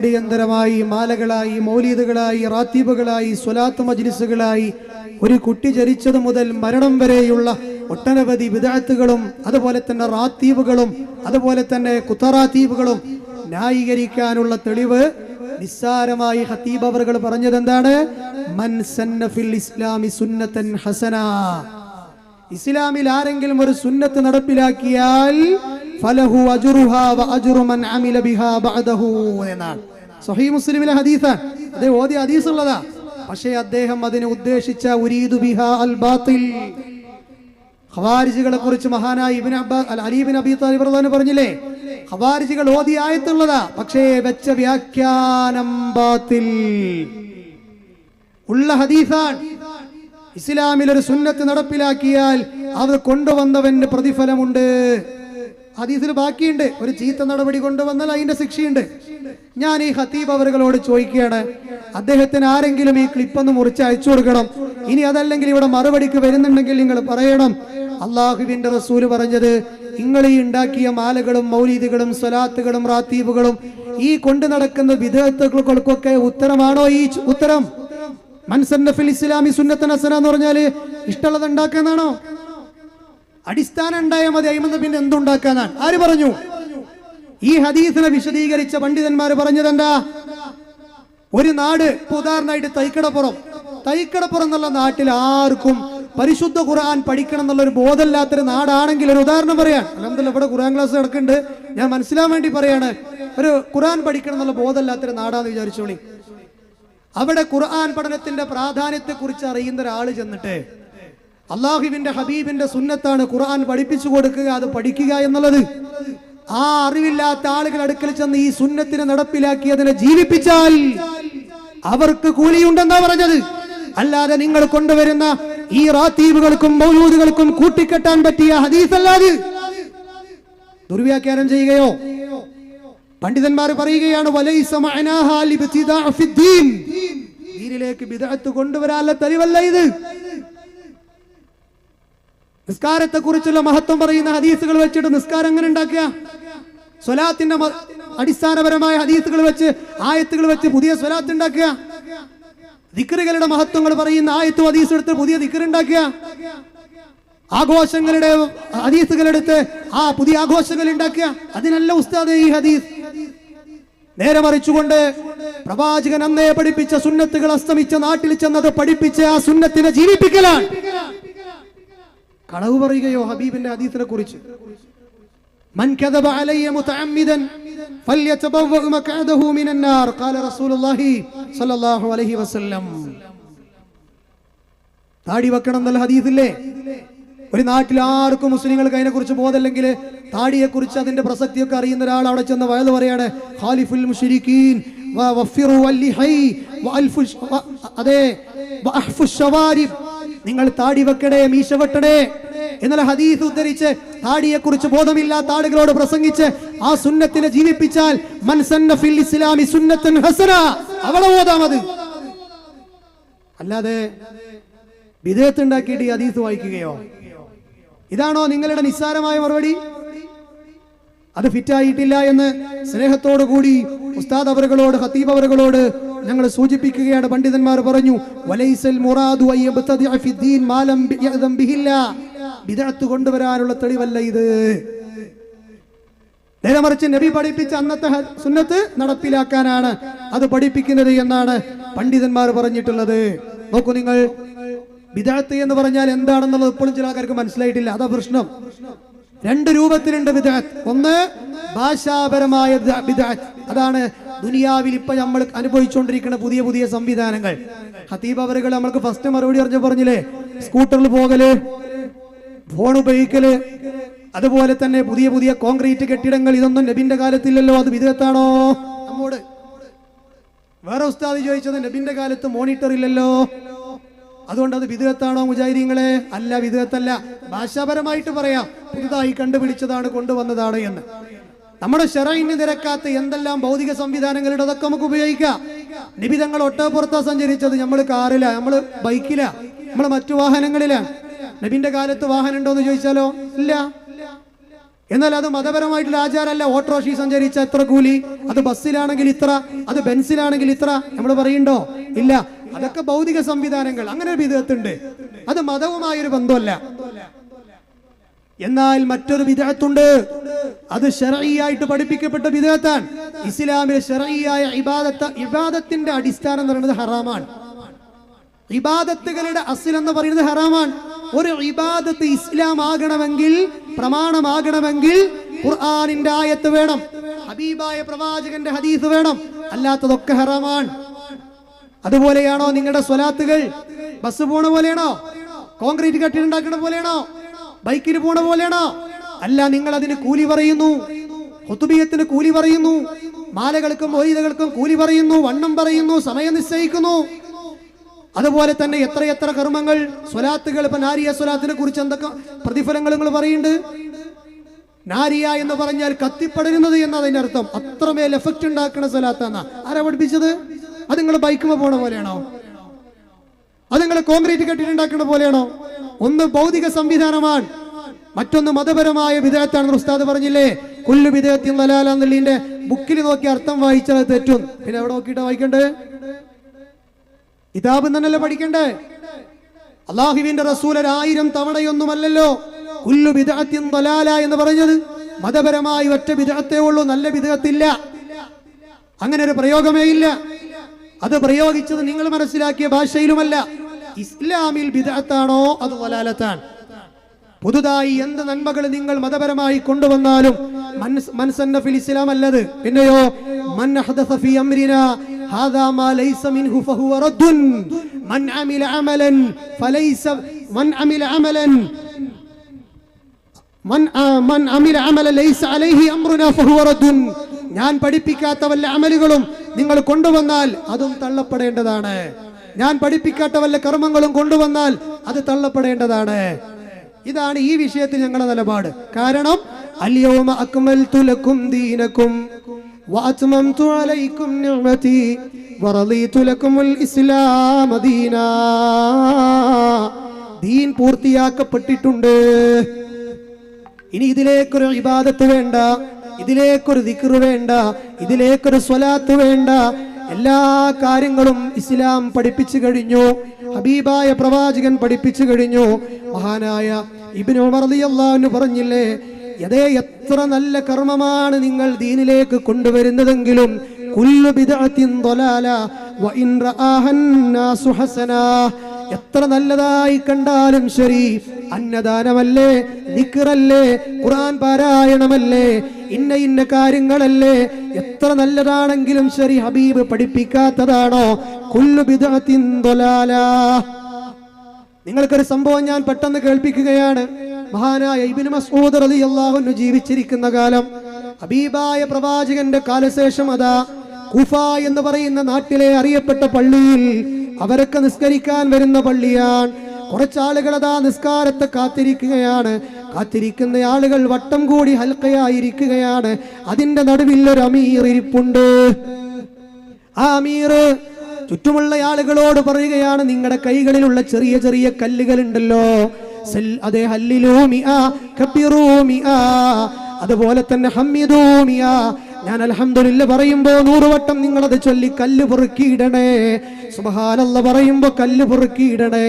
അടിയന്തരമായി മാലകളായി, മൗലീദുകളായി, റാത്തീബുകളായി, സ്വലാത്ത് മജ്ലിസുകളായി ഒരു കുട്ടി ജനിച്ചത് മുതൽ മരണം വരെയുള്ള ഒട്ടനവധി ബിദ്അത്തുകളും അതുപോലെ തന്നെ റാത്തീബുകളും അതുപോലെ തന്നെ കുത്തറാത്തീബുകളും ന്യായീകരിക്കാനുള്ള തെളിവ് നിസ്സാരമായി ഖതീബ് അവറുകൾ പറഞ്ഞത് എന്താണ്? മൻ സന്ന ഫിൽ ഇസ്ലാമി സുന്നതൻ ഹസന. ഇസ്ലാമിൽ ആരെങ്കിലും ഒരു സുന്നത്ത് നടപ്പിലാക്കിയാൽ ഫലഹു അജ്റുഹാ വ അജ്റു മൻ അമില ബിഹാ ബഅദഹു എന്നാണ് സ്വഹീഹ് മുസ്ലിമിലെ ഹദീസാണ്. അത് ഓതി ഹദീസ് ഉള്ളതാ. പക്ഷേ അദ്ദേഹം അതിനെ ഉദ്ദേശിച്ച ഉരീദു ബിഹാ അൽ ബാത്തിൽ. ഖവാരിജികളെ കുറിച്ച് മഹാനായ ഇബ്നു അബ്ബാസ് അലി ഇബ്നു അബീ താലിബ് റളിയല്ലാഹു പറഞ്ഞില്ലേ, ഖവാരിജികൾ ഓതി ആയത്തുള്ളതാ, പക്ഷേ വെച്ച വ്യാഖ്യാനം ബാത്തിൽ ഉള്ള ഹദീസാണ്. ഇസ്ലാമിൽ ഒരു സുന്നത്ത് നടപ്പിലാക്കിയാൽ അത് കൊണ്ടുവന്നവന്റെ പ്രതിഫലമുണ്ട്. ഹദീസിൽ ബാക്കിയുണ്ട്, ഒരു ചീത്ത നടപടി കൊണ്ടുവന്നാൽ അതിന്റെ ശിക്ഷയുണ്ട്. ഞാൻ ഈ ഖതീബ് അവറുകളോട് ചോദിക്കുകയാണ്, അദ്ദേഹത്തിന് ആരെങ്കിലും ഈ ക്ലിപ്പൊന്ന് മുറിച്ച് അയച്ചു കൊടുക്കണം. ഇനി അതല്ലെങ്കിൽ ഇവിടെ മറുപടിക്ക് വരുന്നുണ്ടെങ്കിൽ നിങ്ങൾ പറയണം, അള്ളാഹുവിന്റെ റസൂല് പറഞ്ഞത് നിങ്ങൾ ഈ ഉണ്ടാക്കിയ മാലകളും മൗലീദുകളും സ്വലാത്തുകളും റാത്തീബുകളും ഈ കൊണ്ടു നടക്കുന്ന ബിദ്അത്തുകൾക്കൊക്കെ ഉത്തരമാണോ ഈ ഉത്തരം? മൻ സന്ന ഫിൽ ഇസ്ലാമി സുന്നത്തൻ ഹസന എന്ന് പറഞ്ഞാല് ഇഷ്ടമുള്ളത് ഉണ്ടാക്കാനാണോ? അടിസ്ഥാനം ഉണ്ടായാൽ മതി, അയിമന്ന് പിന്നെ എന്തുണ്ടാക്കാനാണ്? ആര് പറഞ്ഞു? ഈ ഹദീസിനെ വിശദീകരിച്ച പണ്ഡിതന്മാർ പറഞ്ഞത് എന്താ? ഒരു നാട്, ഉദാഹരണമായിട്ട് തൈക്കടപ്പുറം എന്നുള്ള നാട്ടിൽ ആർക്കും പരിശുദ്ധ ഖുർആൻ പഠിക്കണം എന്നുള്ളൊരു ബോധമില്ലാത്തൊരു നാടാണെങ്കിൽ, ഒരു ഉദാഹരണം പറയാൻ, അൽഹംദുലില്ലാഹ് ഇവിടെ ഖുർആൻ ക്ലാസ് നടക്കുന്നുണ്ട്, ഞാൻ മനസ്സിലാവാൻ വേണ്ടി പറയാണ്, ഒരു ഖുർആൻ പഠിക്കണം എന്നുള്ള ബോധമില്ലാത്തൊരു നാടാന്ന് വിചാരിച്ചോളി. അവിടെ ഖുർആൻ പഠനത്തിന്റെ പ്രാധാന്യത്തെ കുറിച്ച് അറിയുന്ന ഒരാൾ ചെന്നിട്ട് അള്ളാഹുവിന്റെ ഹബീബിന്റെ സുന്നത്താണ് ഖുർആൻ പഠിപ്പിച്ചു കൊടുക്കുക, അത് പഠിക്കുക എന്നുള്ളത്, ആ അറിവില്ലാത്ത ആളുകൾ അടുക്കൽ ചെന്ന് ഈ സുന്നത്തിനെ നടപ്പിലാക്കി അതിനെ ജീവിപ്പിച്ചാൽ അവർക്ക് കൂലിയുണ്ടെന്നാ പറഞ്ഞത്. അല്ലാതെ നിങ്ങൾ കൊണ്ടുവരുന്ന ഈ റാത്തീബുകൾക്കും മൗലൂദുകൾക്കും കൂട്ടിക്കെട്ടാൻ പറ്റിയ ഹദീസല്ലാതെ ദുർവ്യാഖ്യാനം ചെയ്യുകയോ. പണ്ഡിതന്മാർ പറയുകയാണ്, വലൈസ മഅനാഹാ ലിബ്തിദാഅ ഫിദ്ദീൻ, ദീനിലേക്ക് ബിദ്അത്ത് കൊണ്ടുവരാനുള്ള തെളിവല്ല ഇത്. നിസ്കാരത്തെ കുറിച്ചുള്ള മഹത്വം പറയുന്ന ഹദീസുകൾ വെച്ചിട്ട് നിസ്കാരം എങ്ങനെ ഉണ്ടാക്കുക? സ്വലാത്തിന്റെ അടിസ്ഥാനപരമായ ഹദീസുകൾ വെച്ച്, ആയത്തുകൾ വെച്ച് പുതിയ സ്വലാത്ത് ഉണ്ടാക്കുക. ദിക്റുകളുടെ മഹത്വങ്ങൾ പറയുന്ന ആയത്തും ഹദീസും എടുത്ത് പുതിയ ദിക്ർ ഉണ്ടാക്കുക. ആഘോഷങ്ങളുടെ ഹദീസുകളെടുത്ത് ആ പുതിയ ആഘോഷങ്ങൾ ഉണ്ടാക്കുക. അതിനല്ല ഉസ്താദ് ഈ ഹദീസ്. നേരെ മറിച്ചുകൊണ്ട് പ്രവാചകൻ അന്നേ പഠിപ്പിച്ച സുന്നത്തുകൾ അസ്തമിച്ച നാട്ടിൽ ചെന്നത് പഠിപ്പിച്ച് ആ സുന്നത്തിനെ ജീവിപ്പിക്കലാണ്. കളവ് പറയുകയോ ഹബീബിന്റെ ഹദീസിനെ കുറിച്ച്? മൻ കദബ അലയ്യ മുതഅമ്മിദൻ ഫല്യതബവ്വ മഖഅദഹു മിനന്നാർ ഖാല റസൂലുള്ളാഹി സ്വല്ലല്ലാഹു അലൈഹി വസല്ലം. താടി വെക്കണം എന്നുള്ള ഹദീസില്ലേ? ഒരു നാട്ടിൽ ആർക്കും മുസ്ലിങ്ങൾക്ക് അതിനെക്കുറിച്ച് ബോധമില്ലെങ്കിൽ താടിയെ കുറിച്ച് അതിന്റെ പ്രസക്തിയൊക്കെ അറിയുന്ന ഒരാൾ അവിടെ ചെന്ന് വയത് പറയാണ്, ഖാലിഫുൽ മുശ്രിക്കീൻ വഫിറു വല്ലിഹൈ വഅൽഫു അതെ വഅഹ്ഫു ശവാരിബ്, നിങ്ങൾ താടി വെക്കണേ, മീശ വെട്ടണേ എന്നുള്ള ഹദീസ് ഉദ്ധരിച്ച് താടിയെ കുറിച്ച് ബോധമില്ലാത്ത ആളുകളോട് പ്രസംഗിച്ച് ആ സുന്നത്തിനെ ജീവിപ്പിച്ചാൽ മൻ സന്ന ഫിൽ ഇസ്ലാമി സുന്നത്തൻ ഹസന, അവളെ ഓതാമത്. അല്ലാതെ ബിദ്അത്ത് ഉണ്ടാക്കിയിട്ട് ഈ ഹദീസ് വായിക്കുകയോ? ഇതാണോ നിങ്ങളുടെ നിസ്സാരമായ മറുപടി? അത് ഫിറ്റായിട്ടില്ല എന്ന് സ്നേഹത്തോടു കൂടി ഉസ്താദ് അവറുകളോട്, ഖതീബ് അവറുകളോട് ഞങ്ങൾ സൂചിപ്പിക്കുകയാണ്. പണ്ഡിതന്മാർ പറഞ്ഞു, വലൈസൽ മുറാദു അയ്യബ്തദിഅ ഫിദ്ദീൻ മാ ലം യഅ്ദം ബിഹില്ലാ, ബിദ്അത്ത് കൊണ്ടുവരാനുള്ള തെളിവല്ല ഇത്. നേരെ മറിച്ച് നബി പഠിപ്പിച്ച അന്നത്തെ സുന്നത്ത് നടപ്പിലാക്കാനാണ് അത് പഠിപ്പിക്കുന്നത് എന്നാണ് പണ്ഡിതന്മാർ പറഞ്ഞിട്ടുള്ളത്. നോക്കൂ നിങ്ങൾ, ബിദ്അത്ത് എന്ന് പറഞ്ഞാൽ എന്താണെന്നുള്ളത് ഇപ്പോഴും ചില ആൾക്കാർക്ക് മനസ്സിലായിട്ടില്ല. അതാ പ്രശ്നം. രണ്ട് രൂപത്തിലുണ്ട് ബിദ്അത്ത്. ഒന്ന് ഭാഷാപരമായ ബിദ്അത്ത്, അതാണ് ദുനിയാവിൽ ഇപ്പൊ നമ്മൾ അനുഭവിച്ചുകൊണ്ടിരിക്കുന്ന പുതിയ പുതിയ സംവിധാനങ്ങൾ. ഖതീബ് അവറുകൾ നമ്മൾക്ക് ഫസ്റ്റ് മറുപടി പറഞ്ഞില്ലേ, സ്കൂട്ടറിൽ പോകല്, ഫോൺ ഉപയോഗിക്കല്, അതുപോലെ തന്നെ പുതിയ പുതിയ കോൺക്രീറ്റ് കെട്ടിടങ്ങൾ, ഇതൊന്നും നബിന്റെ കാലത്തില്ലല്ലോ, അത് ബിദ്അത്താണോ? നമ്മോട് വേറെ ഉസ്താദ് ചോദിച്ചത്, നബിന്റെ കാലത്ത് മോണിറ്റർ ഇല്ലല്ലോ, അതുകൊണ്ട് അത് ബിദ്അത്താണോ മുജാഹിദീങ്ങളെ? അല്ല, ബിദ്അത്തല്ല. ഭാഷാപരമായിട്ട് പറയാം, പുതുതായി കണ്ടുപിടിച്ചതാണ്, കൊണ്ടുവന്നതാണ് എന്ന്. നമ്മുടെ ശറഇന് നിരക്കാത്ത എന്തെല്ലാം ഭൗതിക സംവിധാനങ്ങളുടെ അതൊക്കെ നമുക്ക് ഉപയോഗിക്കാം. നബി തങ്ങൾ ഒട്ടകപ്പുറത്താ സഞ്ചരിച്ചത്, നമ്മൾ കാറില, നമ്മൾ ബൈക്കില, നമ്മൾ മറ്റു വാഹനങ്ങളിലാണ്. നബിന്റെ കാലത്ത് വാഹനം ഉണ്ടോ എന്ന് ചോദിച്ചാലോ ഇല്ല. എന്നാൽ അത് മതപരമായിട്ടുള്ള ആചാരമല്ല. ഓട്ടോറിക്ഷ സഞ്ചരിച്ച എത്ര കൂലി, അത് ബസ്സിലാണെങ്കിൽ ഇത്ര, അത് ബെൻസിലാണെങ്കിൽ ഇത്ര നമ്മൾ പറയുന്നുണ്ടോ? ഇല്ല. അതൊക്കെ ഭൗതിക സംവിധാനങ്ങൾ. അങ്ങനെ ഒരു ബിദ്അത്തുണ്ട്, അത് മതവുമായൊരു ബന്ധമല്ല. എന്നാൽ മറ്റൊരു ബിദ്അത്തുണ്ട്, അത് ശർഈയായിട്ട് പഠിപ്പിക്കപ്പെട്ട ബിദ്അത്താണ്. ഇസ്ലാമിലെ ശർഈയായ ഇബാദത്തിന്റെ അടിസ്ഥാനം എന്ന് പറയുന്നത് ഹറാമാണ്. ഇബാദത്തുകളുടെ അസ്ൽ എന്ന് പറയുന്നത് ഹറാമാണ്. ഒരു ഇബാദത്ത് ഇസ്ലാം ആകണമെങ്കിൽ, പ്രമാണമാകണമെങ്കിൽ ഖുർആനിന്റെ ആയത്ത് വേണം, ഹബീബായ പ്രവാചകന്റെ ഹദീസ് വേണം, അല്ലാത്തതൊക്കെ ഹറാമാണ്. അതുപോലെയാണോ നിങ്ങളുടെ സ്വലാത്തുകൾ? ബസ് പോണ പോലെയാണോ? കോൺക്രീറ്റ് കെട്ടിടണ്ടാക്കുന്ന പോലെയാണോ? ബൈക്കിൽ പോണ പോലെയാണോ? അല്ല. നിങ്ങൾ അതിന് കൂലി പറയുന്നു, ഖുതുബിയത്തിന് കൂലി പറയുന്നു, മാലകൾക്കും മൗലിദുകൾക്കും കൂലി പറയുന്നു, വണ്ണം പറയുന്നു, സമയം നിശ്ചയിക്കുന്നു. അതുപോലെ തന്നെ എത്രയെത്ര കർമ്മങ്ങൾ, സ്വലാത്തുകൾ. ഇപ്പൊ നാരിയ സ്വലാത്തിനെ കുറിച്ച് എന്തൊക്കെ പ്രതിഫലങ്ങൾ നിങ്ങൾ പറയുന്നുണ്ട്. നാരിയ എന്ന് പറഞ്ഞാൽ കത്തിപ്പടരുന്നത് എന്നതിന്റെ അർത്ഥം. അത്രമേൽ എഫക്റ്റ് ഉണ്ടാക്കുന്ന സ്വലാത്താന്നാ. ആരാ പഠിപ്പിച്ചത്? അത് നിങ്ങൾ ബൈക്കുമ്പോ പോണ പോലെയാണോ? അത് നിങ്ങൾ കോൺക്രീറ്റ് കെട്ടിട്ടുണ്ടാക്കുന്ന പോലെയാണോ? ഒന്ന് ഭൗതിക സംവിധാനമാണ്, മറ്റൊന്ന് മതപരമായ ബിദ്അത്താണ്. ഉസ്താദ് പറഞ്ഞില്ലേ, കുല്ലു ബിദ്അത്തിൻ ദലാല എന്നുള്ളതിന്റെ ബുക്കിൽ നോക്കി അർത്ഥം വായിച്ചാൽ തെറ്റും. പിന്നെ എവിടെ നോക്കിയിട്ടാ വായിക്കണ്ടേ? കിതാബ് തന്നെയല്ലേ പഠിക്കണ്ടേ? അള്ളാഹുവിന്റെ റസൂൽ 1000 തവണയൊന്നുമല്ലല്ലോ കുല്ലു ബിദ്അത്തിൻ ദലാല എന്ന് പറഞ്ഞത്. മതപരമായി ഒറ്റ ബിദ്അത്തേ ഉള്ളൂ, നല്ല ബിദ്അത്തില്ല. അങ്ങനെ ഒരു പ്രയോഗമേ ഇല്ല. അത് പ്രയോഗിച്ചത് നിങ്ങൾ മനസ്സിലാക്കിയ ഭാഷയിലുമല്ല. ഇസ്ലാമിൽ ബിദ്അത്താണോ അത് ദലാലത്താണ്. പുതുതായി എന്ത് നന്മകൾ നിങ്ങൾ മതപരമായി കൊണ്ടുവന്നാലും മൻസന്ന ഫിൽ ഇസ്ലാം അല്ലത്. പിന്നെയോ മൻ അഹ്ദസ ഫീ അംരിനാ ഹാദാ മാ ലൈസ മിൻഹു ഫഹുവ റദ്ദുൻ മൻ അമില അമലൻ ഫലൈസ മൻ അമില അമലൻ മൻ അമില അമലൻ ലൈസ അലൈഹി അംറുനാ ഫഹുവ റദ്ദുൻ. ഞാൻ പഠിപ്പിക്കാത്ത വല്ല അമലുകളും നിങ്ങൾ കൊണ്ടുവന്നാൽ അതും തള്ളപ്പെടേണ്ടതാണ്. ഞാൻ പഠിപ്പിക്കാത്ത വല്ല കർമ്മങ്ങളും കൊണ്ടുവന്നാൽ അത് തള്ളപ്പെടേണ്ടതാണ്. ഇതാണ് ഈ വിഷയത്തിൽ ഞങ്ങളുടെ നിലപാട്. കാരണം അൽയൗമ അക്മൽതു ലക്കും ദീനക്കും വഅത്മംതു അലൈക്കും നിഅമതി വറദീതു ലക്കുമുൽ ഇസ്ലാമ ദീനാ. ദീൻ പൂർത്തിയാക്കപ്പെട്ടിട്ടുണ്ട്. ഇനി ഇതിലേക്കൊരു ഇബാദത്ത് വേണ്ട, ഇതിലേക്കൊരു ദിക്ർ വേണ്ട, ഇതിലേക്കൊരു സ്വലാത്ത് വേണ്ട. എല്ലാ കാര്യങ്ങളും ഇസ്ലാം പഠിപ്പിച്ചു കഴിഞ്ഞു, ഹബീബായ പ്രവാചകൻ പഠിപ്പിച്ചു കഴിഞ്ഞു. മഹാനായ ഇബ്നു ഉമർ റളിയല്ലാഹു അൻഹു പറഞ്ഞില്ലേ, അതേ എത്ര നല്ല കർമ്മമാണ് നിങ്ങൾ ദീനിലേക്ക് കൊണ്ടുവരുന്നതെങ്കിലും കുല്ലു ബിദ്അത്തിൻ ദലാല വ ഇൻ റആഹൻ നാസു ഹസനാ. എത്ര നല്ലതായി കണ്ടാലും ശരി, അന്നദാനമല്ലേ, ദിക്റല്ലേ, ഖുർആൻ പാരായണമല്ലേ, ഇന്ന ഇന്ന കാര്യങ്ങളല്ലേ, എത്ര നല്ലതാണെങ്കിലും ശരി, ഹബീബ് പഠിപ്പിക്കാത്തതാണോ കുല്ലു ബിദ്അത്തിൻ ദലാല. നിങ്ങൾക്കൊരു സംഭവം ഞാൻ പെട്ടെന്ന് കേൾപ്പിക്കുകയാണ്. മഹാനായ ഇബ്നു മസ്ഊദ് റളിയല്ലാഹു അൻഹു ജീവിച്ചിരിക്കുന്ന കാലം, ഹബീബായ പ്രവാചകന്റെ കാലശേഷം അതാ കുഫ എന്ന് പറയുന്ന നാട്ടിലെ അറിയപ്പെട്ട പള്ളിയിൽ അവരൊക്കെ നിസ്കരിക്കാൻ വരുന്ന പള്ളിയാണ്. കുറച്ചാളുകൾ അതാ നിസ്കാരത്തെ കാത്തിരിക്കുകയാണ്. കാത്തിരിക്കുന്ന ആളുകൾ വട്ടം കൂടി ഹൽക്കയായിരിക്കുകയാണ്. അതിന്റെ നടുവിൽ ഒരു അമീർ ഇരിപ്പുണ്ട്. ആ അമീർ ചുറ്റുമുള്ള ആളുകളോട് പറയുകയാണ്, നിങ്ങളുടെ കൈകളിലുള്ള ചെറിയ ചെറിയ കല്ലുകൾ ഉണ്ടല്ലോ, അതേ ഹല്ലിലൂ മിആ കബ്ബിറൂ മിആ, അതുപോലെ തന്നെ ഹമ്മിദൂ മിആ. ഞാൻ അൽഹംദുലില്ലാ പറയുമ്പോ 100 വട്ടം നിങ്ങളത് ചൊല്ലി കല്ല് പെറുക്കിയിടണേ. സുബ്ഹാനല്ലാഹ് പറയുമ്പോ കല്ല് പെറുക്കിയിടണേ.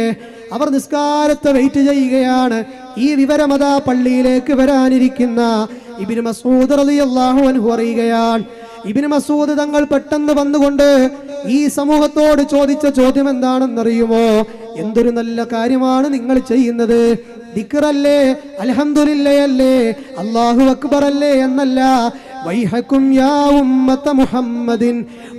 അവർ നിസ്കാരത്തെ വെയിറ്റ് ചെയ്യുകയാണ്. ഈ വിവരമതാ പള്ളിയിലേക്ക് വരാനിരിക്കുന്ന ഇബ്നു മസ്ഊദ് റളിയല്ലാഹു അൻഹു അറിയുകയാണ്. ഇബ്നു മസ്ഊദ് തങ്ങൾ പെട്ടെന്ന് വന്നുകൊണ്ട് ഈ സമൂഹത്തോട് ചോദിച്ച ചോദ്യം എന്താണെന്നറിയുമോ? എന്തൊരു നല്ല കാര്യമാണ് നിങ്ങൾ ചെയ്യുന്നത്, ദിക്റല്ലേ, അൽഹംദുലില്ലയല്ലേ, അല്ലാഹു അക്ബർ അല്ലേ എന്നല്ല. വൈഹക്കും യാ ഉമ്മത മുഹമ്മദിൻ,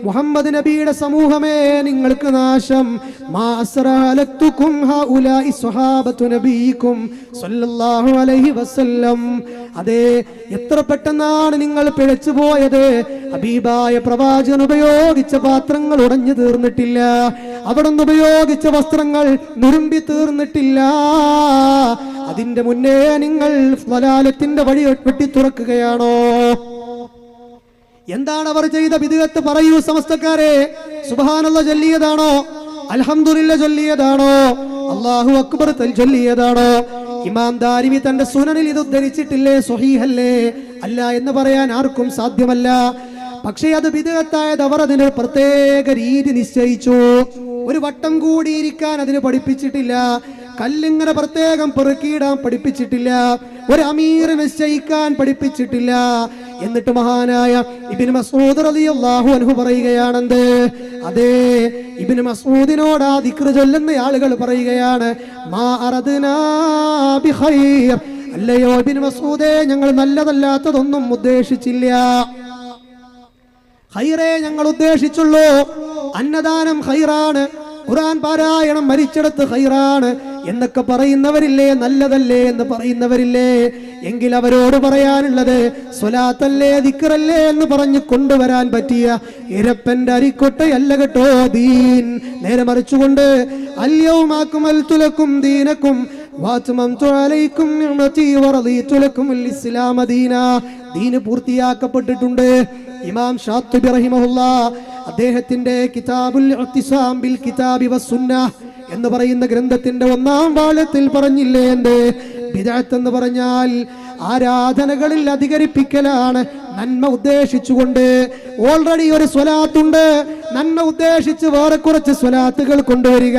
മുഹമ്മദ് നബിയുടെ സമൂഹമേ നിങ്ങൾക്ക് നാശം. മാ അസ്റഅലതുകും ഹൗലാഇ സ്വഹാബത്തു നബിയിക്കും സല്ലല്ലാഹു അലൈഹി വസല്ലം. അതെ, എത്ര പെട്ടെന്നാണ് നിങ്ങൾ പിഴച്ചു പോയത്. ഹബീബായ പ്രവാചകൻ ഉപയോഗിച്ച പാത്രങ്ങൾ ഉടഞ്ഞു തീർന്നിട്ടില്ല, അവിടുന്ന് ഉപയോഗിച്ച വസ്ത്രങ്ങൾ നുരുമ്പി തീർന്നിട്ടില്ല. അതിന്റെ മുന്നേ നിങ്ങൾ സ്വലാലത്തിന്റെ വഴി വെട്ടി തുറക്കുകയാണോ? എന്താണ് അവർ ചെയ്ത ബിദ്അത്ത്? പറയൂ സമസ്തക്കാരെ. സുബ്ഹാനല്ലാഹ് ചൊല്ലിയതാണോ? അൽഹംദുലില്ലാ ചൊല്ലിയതാണോ? അല്ലാഹു അക്ബർ ചൊല്ലിയതാണോ? ഇമാം ദാരിമി തന്റെ സുനനിൽ ഇത് ഉദ്ധരിച്ചിട്ടില്ലേ? സ്വഹീഹല്ലേ? അല്ല എന്ന് പറയാൻ ആർക്കും സാധ്യമല്ല. പക്ഷേ അത് ബിദ്അത്തായത് അവർ അതിന് പ്രത്യേക രീതി നിശ്ചയിച്ചു. ഒരു വട്ടം കൂടിയിരിക്കാൻ അതിന് പഠിപ്പിച്ചിട്ടില്ല. കല്ലിങ്ങനെ പ്രത്യേകം പെറുക്കിയിടാൻ പഠിപ്പിച്ചിട്ടില്ല. ഒരു അമീർ നിശ്ചയിക്കാൻ പഠിപ്പിച്ചിട്ടില്ല. എന്നിട്ട് മഹാനായ ഇബ്നു മസ്ഊദ് റളിയല്ലാഹു അൻഹു പറയുകയാണെന്ത്? അതേ, ഇബ്നു മസ്ഊദിനോട് ആ ദിക്ർ ചൊല്ലുന്ന ആളുകൾ പറയുകയാണ്, മാ അറദ്നാ ബിഖൈർ, അല്ലയോ ഇബ്നു മസ്ഊദേ, ഞങ്ങൾ നല്ലതല്ലാത്തതൊന്നും ഉദ്ദേശിച്ചില്ല. ഖൈറേ ഞങ്ങൾ ഉദ്ദേശിച്ചുള്ളൂ. അന്നദാനം ഖൈറാണ്, ഖുർആൻ പാരായണം മരിച്ചെടുത്ത് ഖൈറാണ് എന്നൊക്കെ പറയുന്നവരില്ലേ, നല്ലതല്ലേ എന്ന് പറയുന്നവരില്ലേ? എങ്കിൽ അവരോട് പറയാനുള്ളത് സ്വലാത്തല്ലേ, ദിക്റല്ലേ എന്ന് പറഞ്ഞു കൊണ്ടുവരാൻ പറ്റിയ ഇരപ്പന്റെ അരിക്കൊട്ടയല്ല കേട്ടോ ദീൻ. നേരെ മറിച്ചുകൊണ്ട് അൽയൗമ അക്മൽതു ലക്കും ദീനക്കും വഅത്മംതു അലൈക്കും നിഅമതി വറദീതു ലക്കുമുൽ ഇസ്ലാമ ദീനാ. ദീൻ പൂർത്തിയാക്കപ്പെട്ടിട്ടുണ്ട്. ഇമാം ഷാത്തിബി റഹിമഹുല്ലാഹ് അദ്ദേഹത്തിന്റെ കിതാബുൽ ഇഅ്തിസാം ബിൽ കിതാബി വസ്സുന്നഹ് എന്ന് പറയുന്ന ഗ്രന്ഥത്തിന്റെ 1-ാം വാള്യത്തിൽ പറഞ്ഞില്ലേ, എന്റെ ബിദ്അത്ത് എന്ന് പറഞ്ഞാൽ ആരാധനകളിൽ അധികരിപ്പിക്കലാണ്. നന്മ ഉദ്ദേശിച്ചുകൊണ്ട് ഓൾറെഡി ഒരു സ്വലാത്തുണ്ട്, നന്മ ഉദ്ദേശിച്ച് വേറെ കുറച്ച് സ്വലാത്തുകൾ കൊണ്ടുവരിക.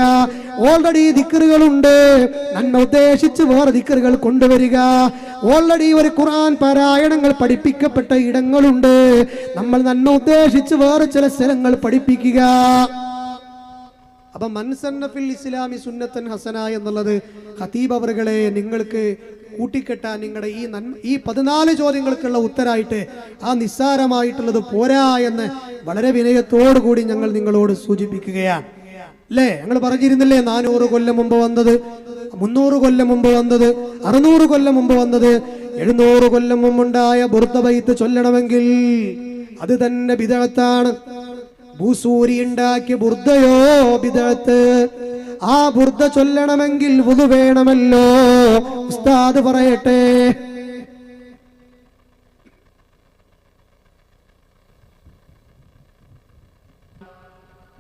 ഓൾറെഡി ദിക്റുകളുണ്ട്, നന്മ ഉദ്ദേശിച്ച് വേറെ ദിക്റുകൾ കൊണ്ടുവരിക. ഓൾറെഡി ഒരു ഖുർആൻ പാരായണങ്ങൾ പഠിപ്പിക്കപ്പെട്ട ഇടങ്ങളുണ്ട്, നമ്മൾ നന്മ ഉദ്ദേശിച്ച് വേറെ ചില സ്ഥലങ്ങൾ പഠിപ്പിക്കുക. അപ്പൊ മൻസന്ന ഫിൽ ഇസ്ലാമി സുന്നത്തൻ ഹസന എന്നുള്ളത് ഖതീബ് അവറുകളെ നിങ്ങൾക്ക് കൂട്ടിക്കെട്ടാൻ നിങ്ങളുടെ ഈ 14 ചോദ്യങ്ങൾക്കുള്ള ഉത്തരായിട്ട് ആ നിസ്സാരമായിട്ടുള്ളത് പോരാ എന്ന് വളരെ വിനയത്തോടു കൂടി ഞങ്ങൾ നിങ്ങളോട് സൂചിപ്പിക്കുകയാണ്. അല്ലേ, ഞങ്ങൾ പറഞ്ഞിരുന്നില്ലേ 400 കൊല്ലം മുമ്പ് വന്നത്, 300 കൊല്ലം മുമ്പ് വന്നത്, 600 കൊല്ലം മുമ്പ് വന്നത്, 700 കൊല്ലം മുമ്പുണ്ടായ ബുർദ ബൈത്ത് ചൊല്ലണമെങ്കിൽ അത് തന്നെ ബിദ്അത്താണ്. ബൂസൂരി ഉണ്ടാക്കിയ ബുർദയോ ബിദ്അത്ത്. ആ ബുർദ ചൊല്ലണമെങ്കിൽ വുളു വേണമല്ലോ. ഉസ്താദ് പറയട്ടെ.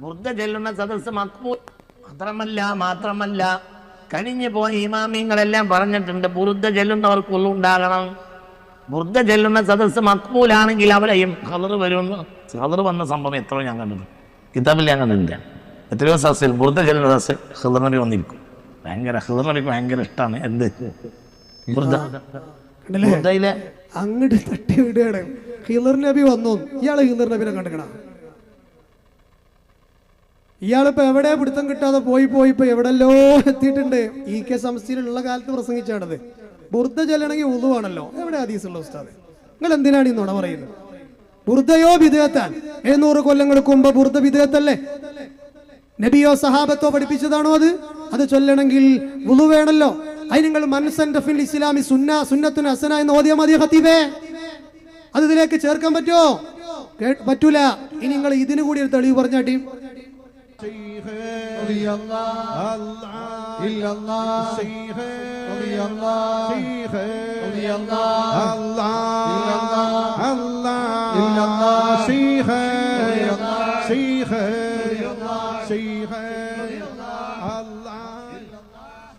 ബുർദ ചൊല്ലുന്ന സദസ്സ് മഖ്ബൂൽ മാത്രമല്ല കഴിഞ്ഞു പോയ ഇമാമിങ്ങളെല്ലാം പറഞ്ഞിട്ടുണ്ട്, ബുർദ ചൊല്ലുന്നവർക്ക് ഉണ്ടാകണം. ബുർദ ചൊല്ലുന്ന സദസ്സ് മഖ്ബൂലാണെങ്കിൽ അവിടെയും ഖദർ വരുമെന്ന്. ഖദർ വന്ന സംഭവം എത്രയോ ഞാൻ കണ്ടിട്ടുണ്ട്, കിതാബിൽ ഞാൻ കണ്ടിട്ടുണ്ട്. എത്രയോ സദസ്സിൽ ബുർദ ചൊല്ലുന്ന സദസ്സ് ഖദർ നബി വന്നിരിക്കും. ഖദർ നബിക്ക് ഭയങ്കര ഇഷ്ടമാണ്. എന്ത് ബുർദയിലെ അങ്ങോട്ട് തട്ടി വിടുകയാണ്. ഖിദർ നബി വന്നു. ഇയാള് ഖിദർ നബിനെ കണ്ടിക്കണ? ഇയാളിപ്പോ എവിടെ പിടുത്തം കിട്ടാതെ പോയി ഇപ്പൊ എവിടെല്ലോ എത്തിയിട്ടുണ്ട്. EK സംസ്ഥയിലുള്ള കാലത്ത് പ്രസംഗിച്ചാണത്. ബുർദ ചൊല്ലണമെങ്കിൽ ഉളുവാണല്ലോ. എവിടെ ഹദീസുള്ള ഉസ്താദ്? നിങ്ങൾ എന്തിനാണ് ഈ നുണ പറയുന്നത്? ബുർദയോ ബിദ്അത്താൻ? 700 കൊല്ലങ്ങൾക്ക് മുമ്പ് ബുർദ ബിദ്അത്തല്ലേ? നബിയോ സഹാബത്തോ പഠിപ്പിച്ചതാണോ അത്? അത് ചൊല്ലണമെങ്കിൽ വുളു വേണല്ലോ. അതിന് നിങ്ങൾ മൻസന്ന ഫിൽ ഇസ്ലാമി സുന്നത്തുൻ ഹസന എന്ന് ഓതിയാ മതി ഖതീബേ. അത് ഇതിലേക്ക് ചേർക്കാൻ പറ്റുമോ? പറ്റൂല. ഇനി നിങ്ങൾ ഇതിനു കൂടി ഒരു തെളിവ് പറഞ്ഞാട്ടി.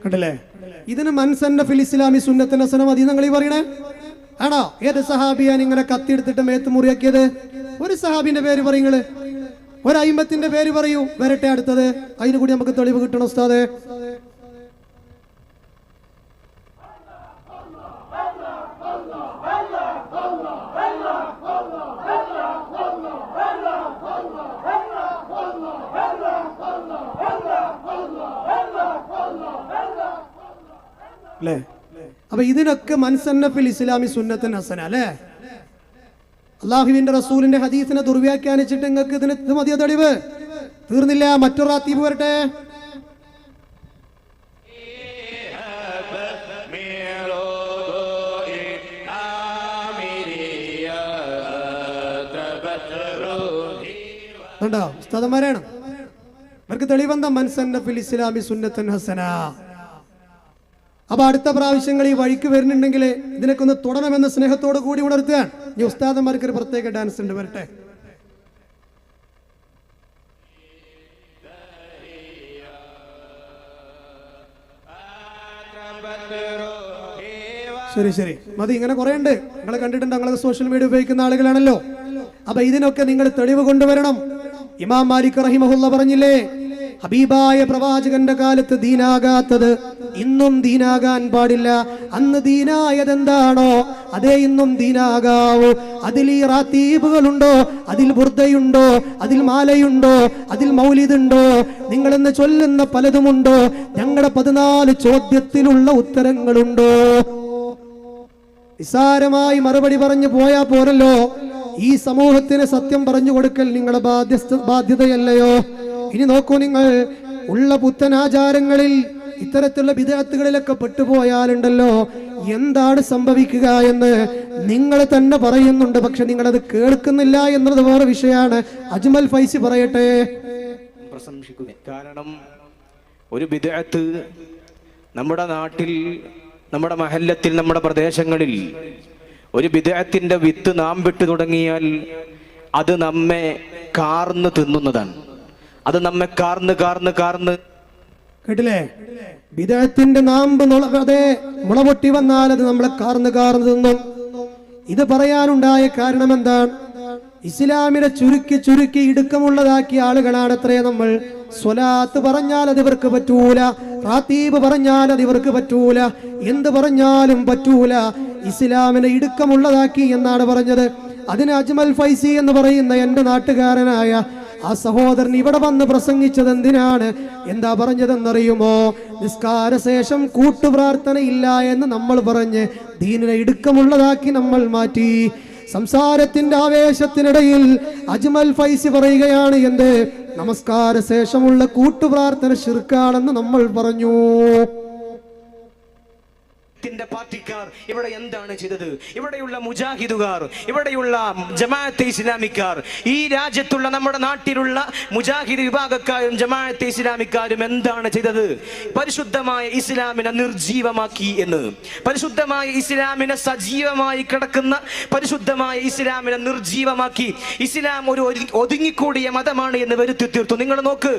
കണ്ടല്ലേ, ഇതിന് മൻസന്ന ഫിൽ ഇസ്ലാമി സുന്നത്തുൻ ഹസന മതി നിങ്ങൾ ഈ പറയണേ ആണോ? ഏത് സഹാബിയാണ് ഇങ്ങനെ കത്തിയെടുത്തിട്ട് മേത്ത് മുറിയാക്കിയത്? ഒരു സഹാബിന്റെ പേര് പറയുങ്ങള്, ഒരു അയിമത്തിന്റെ പേര് പറയൂ, വരട്ടെ അടുത്തത്. അതിന് കൂടി നമുക്ക് തെളിവ് കിട്ടണം ഉസ്താദേ. അല്ലേ? അപ്പൊ ഇതിനൊക്കെ മൻസന്ന ഫിൽ ഇസ്ലാമി സുന്നത്തുൻ ഹസന അല്ലേ? അള്ളാഹുവിന്റെ റസൂലിന്റെ ഹദീസിനെ ദുർവ്യാഖ്യാനിച്ചിട്ട് നിങ്ങൾക്ക് ഇതിന് ഇത് മതിയോ തെളിവ്? തീർന്നില്ല, മറ്റൊരു റാത്തീബ് വരട്ടെ. കണ്ടോ ഉസ്താദന്മാരാണ്, ഇവർക്ക് തെളിവെന്താ? മൻസന്ന ഫിൽ ഇസ്ലാമി സുന്നത്തുൻ ഹസന. അപ്പൊ അടുത്ത പ്രാവശ്യങ്ങൾ ഈ വഴിക്ക് വരുന്നുണ്ടെങ്കിൽ ഇതിനൊക്കെ ഒന്ന് തുടരണമെന്ന സ്നേഹത്തോട് കൂടി ഉണർത്തുകയാണ്. ഈ ഉസ്താദന്മാർക്ക് ഒരു പ്രത്യേക ഡാൻസ് ഉണ്ട്, വരട്ടെ. ശരി ശരി മതി, ഇങ്ങനെ കുറെ ഉണ്ട്, നിങ്ങൾ കണ്ടിട്ടുണ്ട്, നിങ്ങൾ സോഷ്യൽ മീഡിയ ഉപയോഗിക്കുന്ന ആളുകളാണല്ലോ. അപ്പൊ ഇതിനൊക്കെ നിങ്ങൾ തെളിവ് കൊണ്ടുവരണം. ഇമാം മാലിക് റഹിമഹുല്ല പറഞ്ഞില്ലേ, ഹബീബായ പ്രവാചകന്റെ കാലത്ത് ദീനാകാത്തത് ഇന്നും ദീനാകാൻ പാടില്ല. അന്ന് ദീനായത് എന്താണോ അതേ ഇന്നും ദീനാകാവൂ. അതിൽ ഈ റാത്തീബുകളുണ്ടോ, അതിൽ ബുർദയുണ്ടോ, അതിൽ മാലയുണ്ടോ, അതിൽ മൗലിദുണ്ടോ, നിങ്ങളെന്ന് ചൊല്ലുന്ന പലതുമുണ്ടോ, ഞങ്ങളുടെ 14 ചോദ്യത്തിലുള്ള ഉത്തരങ്ങളുണ്ടോ? നിസ്സാരമായി മറുപടി പറഞ്ഞു പോയാ പോരല്ലോ. ഈ സമൂഹത്തിന് സത്യം പറഞ്ഞു കൊടുക്കൽ നിങ്ങളുടെ ബാധ്യതയല്ലയോ? ഇനി നോക്കൂ, നിങ്ങൾ ഉള്ള പുത്തനാചാരങ്ങളിൽ ഇത്തരത്തിലുള്ള ബിദ്അത്തുകളിലൊക്കെ പെട്ടുപോയാലുണ്ടല്ലോ എന്താണ് സംഭവിക്കുക എന്ന് നിങ്ങൾ തന്നെ പറയുന്നുണ്ട്. പക്ഷെ നിങ്ങളത് കേൾക്കുന്നില്ല എന്നത് വേറെ വിഷയമാണ്. അജ്മൽ ഫൈസി പറയട്ടെ. കാരണം ഒരു ബിദ്അത്ത് നമ്മുടെ നാട്ടിൽ, നമ്മുടെ മഹല്ലത്തിൽ, നമ്മുടെ പ്രദേശങ്ങളിൽ ഒരു ബിദ്അത്തിന്റെ വിത്ത് നാം വിട്ടു തുടങ്ങിയാൽ അത് നമ്മെ കാർന്ന് തിന്നുന്നതാണ്. അത് നമ്മെ കാർന്ന് കേട്ടില്ലേ? ബിദ്അത്തിന്റെ നാമ്പ് മുളപൊട്ടി വന്നാൽ അത് നമ്മളെ കാർന്ന് തിന്നും. ഇത് പറയാനുണ്ടായ കാരണം എന്താണ്? ഇസ്ലാമിനെ ചുരുക്കി ഇടുക്കമുള്ളതാക്കിയ ആളുകളാണ് അത്രേ നമ്മൾ. സ്വലാത്ത് പറഞ്ഞാൽ അത് ഇവർക്ക് പറ്റൂല, റാത്തീബ് പറഞ്ഞാൽ അത് ഇവർക്ക് പറ്റൂല, എന്ത് പറഞ്ഞാലും പറ്റൂല. ഇസ്ലാമിനെ ഇടുക്കമുള്ളതാക്കി എന്നാണ് പറഞ്ഞത്. അതിന് അജ്മൽ ഫൈസി എന്ന് പറയുന്ന എൻ്റെ നാട്ടുകാരനായ ആ സഹോദരൻ ഇവിടെ വന്ന് പ്രസംഗിച്ചത് എന്തിനാണ്? എന്താ പറഞ്ഞതെന്നറിയുമോ? നിസ്കാര ശേഷം കൂട്ടുപ്രാർത്ഥന ഇല്ല എന്ന് നമ്മൾ പറഞ്ഞ് ദീനിനെ ഇടുക്കമുള്ളതാക്കി നമ്മൾ മാറ്റി. സംസാരത്തിന്റെ ആവേശത്തിനിടയിൽ അജ്മൽ ഫൈസി പറയുകയാണ്, എന്ത് നമസ്കാര ശേഷമുള്ള കൂട്ടുപ്രാർത്ഥന ശിർക്കാണെന്ന് നമ്മൾ പറഞ്ഞു. പാർട്ടിക്കാർ ഇവിടെ എന്താണ് ചെയ്തത്? ഇവിടെയുള്ള മുജാഹിദുകാർ, ഇവിടെയുള്ള ജമാഅത്തെ ഇസ്ലാമിക്കാർ, ഈ രാജ്യത്തുള്ള നമ്മുടെ നാട്ടിലുള്ള മുജാഹിദ് വിഭാഗക്കാരും ജമാഅത്തെ ഇസ്ലാമിക്കാരും എന്താണ് ചെയ്തത്? പരിശുദ്ധമായ ഇസ്ലാമിനെ നിർജീവമാക്കി എന്ന്. പരിശുദ്ധമായ ഇസ്ലാമിനെ സജീവമായി കിടക്കുന്ന പരിശുദ്ധമായ ഇസ്ലാമിനെ നിർജീവമാക്കി ഇസ്ലാം ഒരു ഒതുങ്ങിക്കൂടിയ മതമാണ് എന്ന് വരുത്തി തീർത്തു. നിങ്ങൾ നോക്ക്,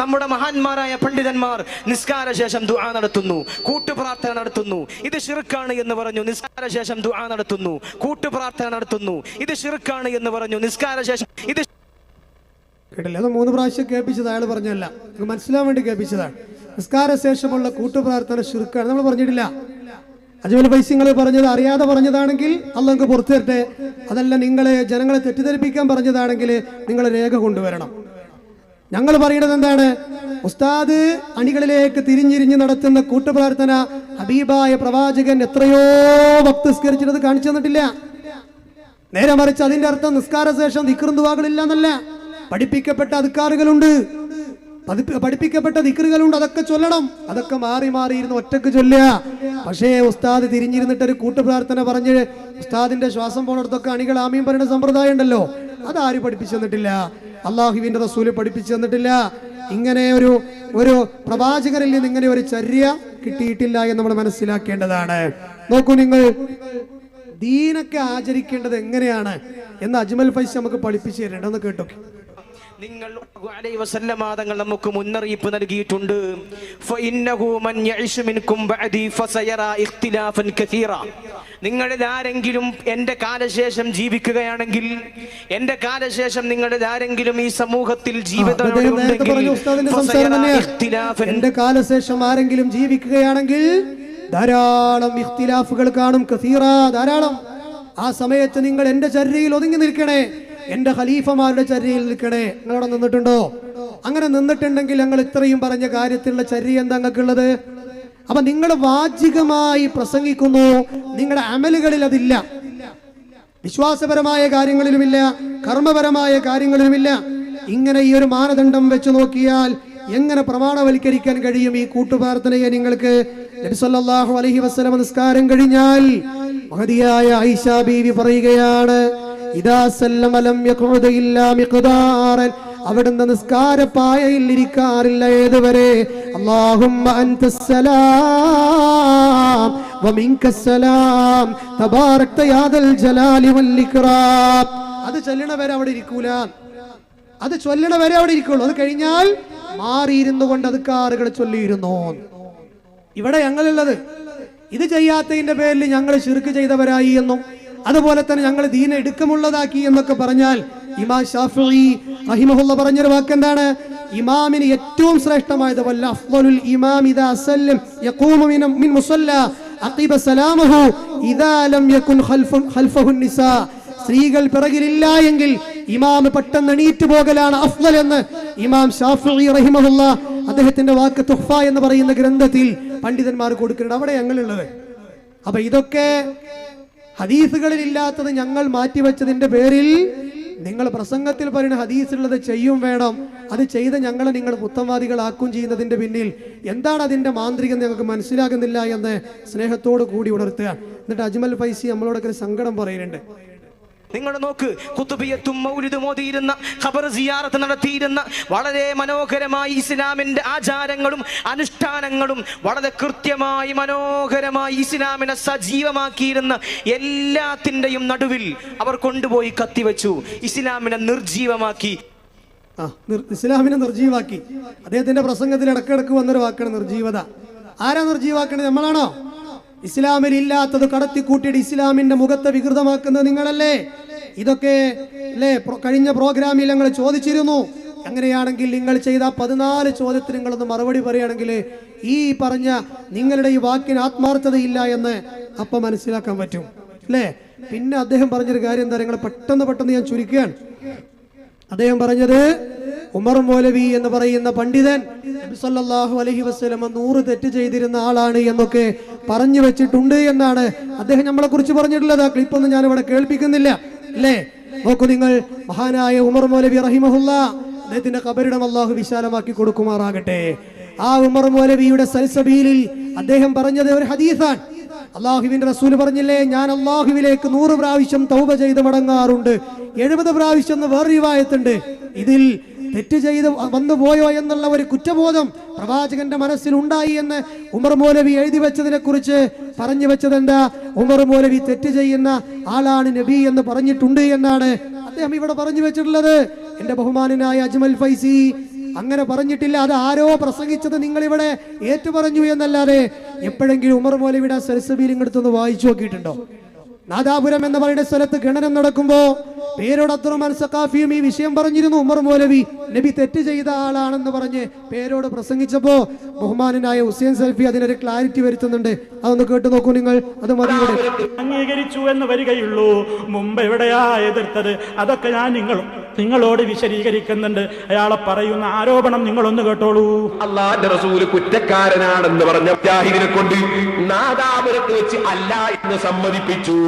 നമ്മുടെ മഹാന്മാരായ പണ്ഡിതന്മാർ നിസ്കാര ശേഷം ദുആ നടത്തുന്നു, കൂട്ടുപ്രാർത്ഥന നടത്തുന്നു, ഇത് ശിർക്കാണ് എന്ന് പറഞ്ഞു. നിസ്കാര ശേഷം ദുആ നടത്തുന്നു, കൂട്ടുപ്രാർത്ഥന നടത്തുന്നു, ഇത് ശിർക്കാണ് എന്ന് പറഞ്ഞു. നിസ്കാര ശേഷം ഇത് കേട്ടില്ല, അത് 3 പ്രാവശ്യം കേൾപ്പിച്ചത് അയാൾ പറഞ്ഞല്ല, മനസ്സിലാൻ വേണ്ടി കേൾപ്പിച്ചതാണ്. നിസ്കാര ശേഷമുള്ള കൂട്ടുപ്രാർത്ഥന ശിർക്കാണ് നമ്മൾ പറഞ്ഞിട്ടില്ല. അജ്മൽ ഫൈസി നിങ്ങൾ പറഞ്ഞത് അറിയാതെ പറഞ്ഞതാണെങ്കിൽ അല്ലാഹ് പുറത്തു തരട്ടെ. അതല്ല നിങ്ങളെ ജനങ്ങളെ തെറ്റിദ്ധരിപ്പിക്കാൻ പറഞ്ഞതാണെങ്കിൽ നിങ്ങൾ രേഖ കൊണ്ടുവരണം. ഞങ്ങൾ പറയുന്നത് എന്താണ്? ഉസ്താദ് അണികളിലേക്ക് തിരിഞ്ഞിരിഞ്ഞ് നടത്തുന്ന കൂട്ടുപ്രാർത്ഥന ഹബീബായ പ്രവാചകൻ എത്രയോ വക്ത് നിസ്കരിച്ചിട്ട് കാണിച്ചു തന്നിട്ടില്ല. നേരെ മറിച്ച് അതിന്റെ അർത്ഥം നിസ്കാര ശേഷം ദിക്റും ദുആകളില്ല എന്നല്ല. പഠിപ്പിക്കപ്പെട്ട അദ്കാറുകളുണ്ട്, പഠിപ്പിക്കപ്പെട്ട ദിക്റുകളുണ്ട്, അതൊക്കെ ചൊല്ലണം. അതൊക്കെ മാറി ഇരുന്ന് ഒറ്റക്ക് ചൊല്ലുക. പക്ഷേ ഉസ്താദ് തിരിഞ്ഞിരുന്നിട്ട് ഒരു കൂട്ടുപ്രാർത്ഥന പറഞ്ഞ് ഉസ്താദിന്റെ ശ്വാസം പോണടത്തൊക്കെ അണികൾ ആമീൻ പറയുന്ന സമ്പ്രദായം ഉണ്ടല്ലോ, അതാരും പഠിപ്പിച്ചു തന്നിട്ടില്ല. അള്ളാഹുവിന്റെ റസൂല് പഠിപ്പിച്ചു തന്നിട്ടില്ല. ഇങ്ങനെ ഒരു പ്രവാചകരിൽ നിന്ന് ഇങ്ങനെ ഒരു ചര്യ കിട്ടിയിട്ടില്ല എന്ന് നമ്മൾ മനസ്സിലാക്കേണ്ടതാണ്. നോക്കൂ, നിങ്ങൾ ദീനൊക്കെ ആചരിക്കേണ്ടത് എങ്ങനെയാണ് എന്ന് അജ്മൽ ഫൈസി നമുക്ക് പഠിപ്പിച്ചു തരേണ്ടതെന്ന് കേട്ടോ. നിങ്ങൾ അലൈഹി വസല്ലമ തങ്ങൾ നമുക്ക് മുന്നറിയിപ്പ് നൽകിയിട്ടുണ്ട്. ഫഇന്നഹു മൻ യഇശ് മിൻകും ബഅദി ഫസയറാ ഇഖ്തിലാഫൻ കസീറ. നിങ്ങളിൽ ആരെങ്കിലും എൻ്റെ കാലശേഷം ജീവിക്കുകയാണെങ്കിൽ, എൻ്റെ കാലശേഷം നിങ്ങളിൽ ആരെങ്കിലും ഈ സമൂഹത്തിൽ എൻ്റെ കാലശേഷം ആരെങ്കിലും ജീവിക്കുകയാണെങ്കിൽ ധാരാളം ഇഖ്തിലാഫുകൾ കാണും. കസീറ, ധാരാളം. ആ സമയത്ത് നിങ്ങൾ എൻ്റെ ചര്യയിൽ ഒതുങ്ങി നിൽക്കണേ, എന്റെ ഖലീഫമാരുടെ ചര്യയിൽ നിൽക്കണേ. നിങ്ങളവിടെ നിന്നിട്ടുണ്ടോ? അങ്ങനെ നിന്നിട്ടുണ്ടെങ്കിൽ ഞങ്ങൾ ഇത്രയും പറഞ്ഞ കാര്യത്തിലുള്ള ചര്യ എന്താ നിങ്ങൾക്കുള്ളത്? അപ്പൊ നിങ്ങൾ വാചികമായി പ്രസംഗിക്കുന്നു, നിങ്ങളുടെ അമലുകളിൽ അതില്ല. വിശ്വാസപരമായ കാര്യങ്ങളിലുമില്ല, കർമ്മപരമായ കാര്യങ്ങളിലുമില്ല. ഇങ്ങനെ ഈ ഒരു മാനദണ്ഡം വെച്ച് നോക്കിയാൽ എങ്ങനെ പ്രമാണവൽക്കരിക്കാൻ കഴിയും ഈ കൂട്ടുപ്രാർത്ഥനയെ? നിങ്ങൾക്ക് നബി സല്ലല്ലാഹു അലൈഹി വസല്ലം നിസ്കാരം കഴിഞ്ഞാൽ മഹദിയായ ആയിഷ ബീവി പറയുകയാണ്, ഇദാ സല്ലമ ലം യഖഉദ ഇല്ലാ മിഖ്ദാറൻ. അവിടുന്ന് നിസ്കാരപ്പായയിൽ ഇരിക്കാറില്ല ഏതുവരെ? അല്ലാഹുമ്മ അൻതസ്സലാം വമിൻകസ്സലാം തബാറക്ത യാ ദൽ ജലാലി വൽ ഇക്റാം. അത് ചൊല്ലണവരെ അവിടെ ഇരിക്കൂല, അത് ചൊല്ലണവരെ അവിടെ ഇരിക്കുള്ളൂ. അത് കഴിഞ്ഞാൽ മാറിയിരുന്നു കൊണ്ട് അദ്കാറുകൾ ചൊല്ലിയിരുന്നു. ഇവിടെ ഞങ്ങളുള്ളത് ഇത് ചെയ്യാത്തതിന്റെ പേരിൽ ഞങ്ങൾ ശിർക്ക് ചെയ്തവരായി എന്നും അതുപോലെ തന്നെ ഞങ്ങൾ ദീനെ ഇടുക്കമുള്ളതാക്കി എന്നൊക്കെ പറഞ്ഞാൽ ഇമാം ശാഫിഈ റഹിമഹുള്ള പറഞ്ഞൊരു വാക്കെന്താണ്? ഇമാമിന് ഏറ്റവും ശ്രേഷ്ഠമായത് വല്ല അഫ്ളലുൽ ഇമാം ഇദാ സല്ലം യഖൂമു മിൻ മുസല്ല അഖിബ സലാമഹു ഇദാ ലം യകുൻ ഖൽഫഹു നിസാ. സ്ത്രീകൾ പിറകിലില്ല എങ്കിൽ ഇമാം പെട്ടെന്ന് എണീറ്റ് പോകലാണ് അഫ്ളൽ എന്ന് ഇമാം ശാഫിഈ റഹിമഹുള്ള അദ്ദേഹത്തിന്റെ വാക്ക് തുഹ്ഫ എന്ന് പറയുന്ന ഗ്രന്ഥത്തിൽ പണ്ഡിതന്മാർ കൊടുക്കുന്നുണ്ട്. അവിടെ ഞങ്ങളുള്ളത്. അപ്പൊ ഇതൊക്കെ ഹദീസുകളിൽ ഇല്ലാത്തത് ഞങ്ങൾ മാറ്റിവെച്ചതിന്റെ പേരിൽ നിങ്ങൾ പ്രസംഗത്തിൽ പറയുന്ന ഹദീസുള്ളത് ചെയ്യും വേണം. അത് ചെയ്ത് ഞങ്ങളെ നിങ്ങൾ പുത്തൻവാദികളാക്കും ചെയ്യുന്നതിന്റെ പിന്നിൽ എന്താണ് അതിന്റെ മാന്ത്രികം ഞങ്ങൾക്ക് മനസ്സിലാകുന്നില്ല എന്ന് സ്നേഹത്തോട് കൂടി ഉണർത്തുക. എന്നിട്ട് അജ്മൽ ഫൈസി നമ്മളോടൊക്കെ ഒരു സങ്കടം പറയുന്നുണ്ട്. നിങ്ങൾ നോക്ക്, ഖുതുബിയത്തും മൗലിദും ഓതിയിരുന്ന, ഖബർ സിയാറത്ത് നടത്തിയിരുന്ന, വളരെ മനോഹരമായി ഇസ്ലാമിന്റെ ആചാരങ്ങളും അനുഷ്ഠാനങ്ങളും വളരെ കൃത്യമായി മനോഹരമായി ഇസ്ലാമിനെ സജീവമാക്കിയിരുന്ന എല്ലാത്തിൻ്റെയും നടുവിൽ അവർ കൊണ്ടുപോയി കത്തിവെച്ചു, ഇസ്ലാമിനെ നിർജീവമാക്കി. ഇസ്ലാമിനെ നിർജീവാക്കി. അദ്ദേഹത്തിന്റെ പ്രസംഗത്തിൽ ഇടക്കിടക്ക് വന്നൊരു വാക്കാണ് നിർജീവത. ആരാ നിർജീവാക്കണത്? നമ്മളാണോ? ഇസ്ലാമിൽ ഇല്ലാത്തത് കടത്തിക്കൂട്ടിയിട്ട് ഇസ്ലാമിന്റെ മുഖത്തെ വികൃതമാക്കുന്നത് നിങ്ങളല്ലേ? ഇതൊക്കെ അല്ലേ കഴിഞ്ഞ പ്രോഗ്രാമിൽ ഞങ്ങൾ ചോദിച്ചിരുന്നു. അങ്ങനെയാണെങ്കിൽ നിങ്ങൾ ചെയ്ത 14 ചോദ്യത്തിന് നിങ്ങളൊന്ന് മറുപടി പറയുകയാണെങ്കിൽ ഈ പറഞ്ഞ നിങ്ങളുടെ ഈ വാക്കിന് ആത്മാർത്ഥതയില്ല എന്ന് അപ്പം മനസ്സിലാക്കാൻ പറ്റും അല്ലേ? പിന്നെ അദ്ദേഹം പറഞ്ഞൊരു കാര്യം എന്താ, നിങ്ങൾ പെട്ടെന്ന് ഞാൻ ചുരുക്കുകയാണ്. അദ്ദേഹം പറഞ്ഞത് ഉമർ മൗലവി എന്ന് പറയുന്ന പണ്ഡിതൻ നബി സല്ലല്ലാഹു അലൈഹി വസല്ലം 100 തെറ്റ് ചെയ്തിരുന്ന ആളാണ് എന്നൊക്കെ പറഞ്ഞു വെച്ചിട്ടുണ്ട് എന്നാണ് അദ്ദേഹം നമ്മളെ കുറിച്ച് പറഞ്ഞിട്ടുള്ളത്. ആ ക്ലിപ്പൊന്നും ഞാൻ ഇവിടെ കേൾപ്പിക്കുന്നില്ല അല്ലേ? നോക്കൂ നിങ്ങൾ, മഹാനായ ഉമർ മൗലവി റഹിമഹുല്ല, അദ്ദേഹത്തിന്റെ ഖബറിടം അല്ലാഹു വിശാലമാക്കി കൊടുക്കുമാറാകട്ടെ. ആ ഉമർ മൗലവിയുടെ സൽസബീലിൽ അദ്ദേഹം പറഞ്ഞത് ഒരു ഹദീസാണ്. അള്ളാഹുവിന്റെ റസൂൽ പറഞ്ഞില്ലേ, ഞാൻ അള്ളാഹുവിലേക്ക് 100 പ്രാവശ്യം തൗബ ചെയ്ത് മടങ്ങാറുണ്ട്, 70 പ്രാവശ്യം എന്ന് വേറെ റിവായത്തുണ്ട്. ഇതിൽ തെറ്റ് ചെയ്ത് വന്നു പോയോ എന്നുള്ള ഒരു കുറ്റബോധം പ്രവാചകന്റെ മനസ്സിൽ ഉണ്ടായി എന്ന് ഉമർ മൗലവി എഴുതി വെച്ചതിനെ കുറിച്ച് പറഞ്ഞു വെച്ചത് എന്താ? ഉമർ മൗലവി തെറ്റ് ചെയ്യുന്ന ആളാണ് നബി എന്ന് പറഞ്ഞിട്ടുണ്ട് എന്നാണ് അദ്ദേഹം ഇവിടെ പറഞ്ഞു വെച്ചിട്ടുള്ളത്. എന്റെ ബഹുമാനനായ അജ്മൽ ഫൈസി അങ്ങനെ പറഞ്ഞിട്ടില്ല. അത് ആരോ പ്രസംഗിച്ചത് നിങ്ങൾ ഇവിടെ ഏറ്റുപറഞ്ഞു എന്നല്ലാതെ എപ്പോഴെങ്കിലും ഉമർ മൗലവിയുടെ സൽസബീൽ ഇങ്ങടുത്തൊന്ന് വായിച്ചു നോക്കിയിട്ടുണ്ടോ? നാദാപുരം എന്ന് പറയുന്ന സ്ഥലത്ത് ഗണനം നടക്കുമ്പോ പേരോട് അബ്ദുറഹ്മാൻ സഖാഫിയും ഈ വിഷയം പറഞ്ഞിരുന്നു. ഉമർ മൗലവി നബി തെറ്റ് ചെയ്ത ആളാണെന്ന് പറഞ്ഞ് പേരോട് പ്രസംഗിച്ചപ്പോ ബഹുമാനനായ ഹുസൈൻ സൽഫി അതിനൊരു ക്ലാരിറ്റി വരുത്തുന്നുണ്ട്. അതൊന്ന് കേട്ടു നോക്കൂ നിങ്ങൾ. അത് മതി. അംഗീകരിച്ചു എന്ന് വരികയുള്ളൂ. മുമ്പ് എവിടെയാ എതിർത്തത്? അതൊക്കെ ഞാൻ നിങ്ങളോട് വിശദീകരിക്കുന്നുണ്ട്. അയാളെ പറയുന്ന ആരോപണം നിങ്ങളൊന്ന് കേട്ടോളൂ. അള്ളാന്റെ റസൂല് കുറ്റക്കാരനാണെന്ന് പറഞ്ഞ മുജാഹിദിനെ കൊണ്ട് നാദാപുരത്ത് വെച്ച് അല്ല എന്ന് സമ്മതിപ്പിച്ചു.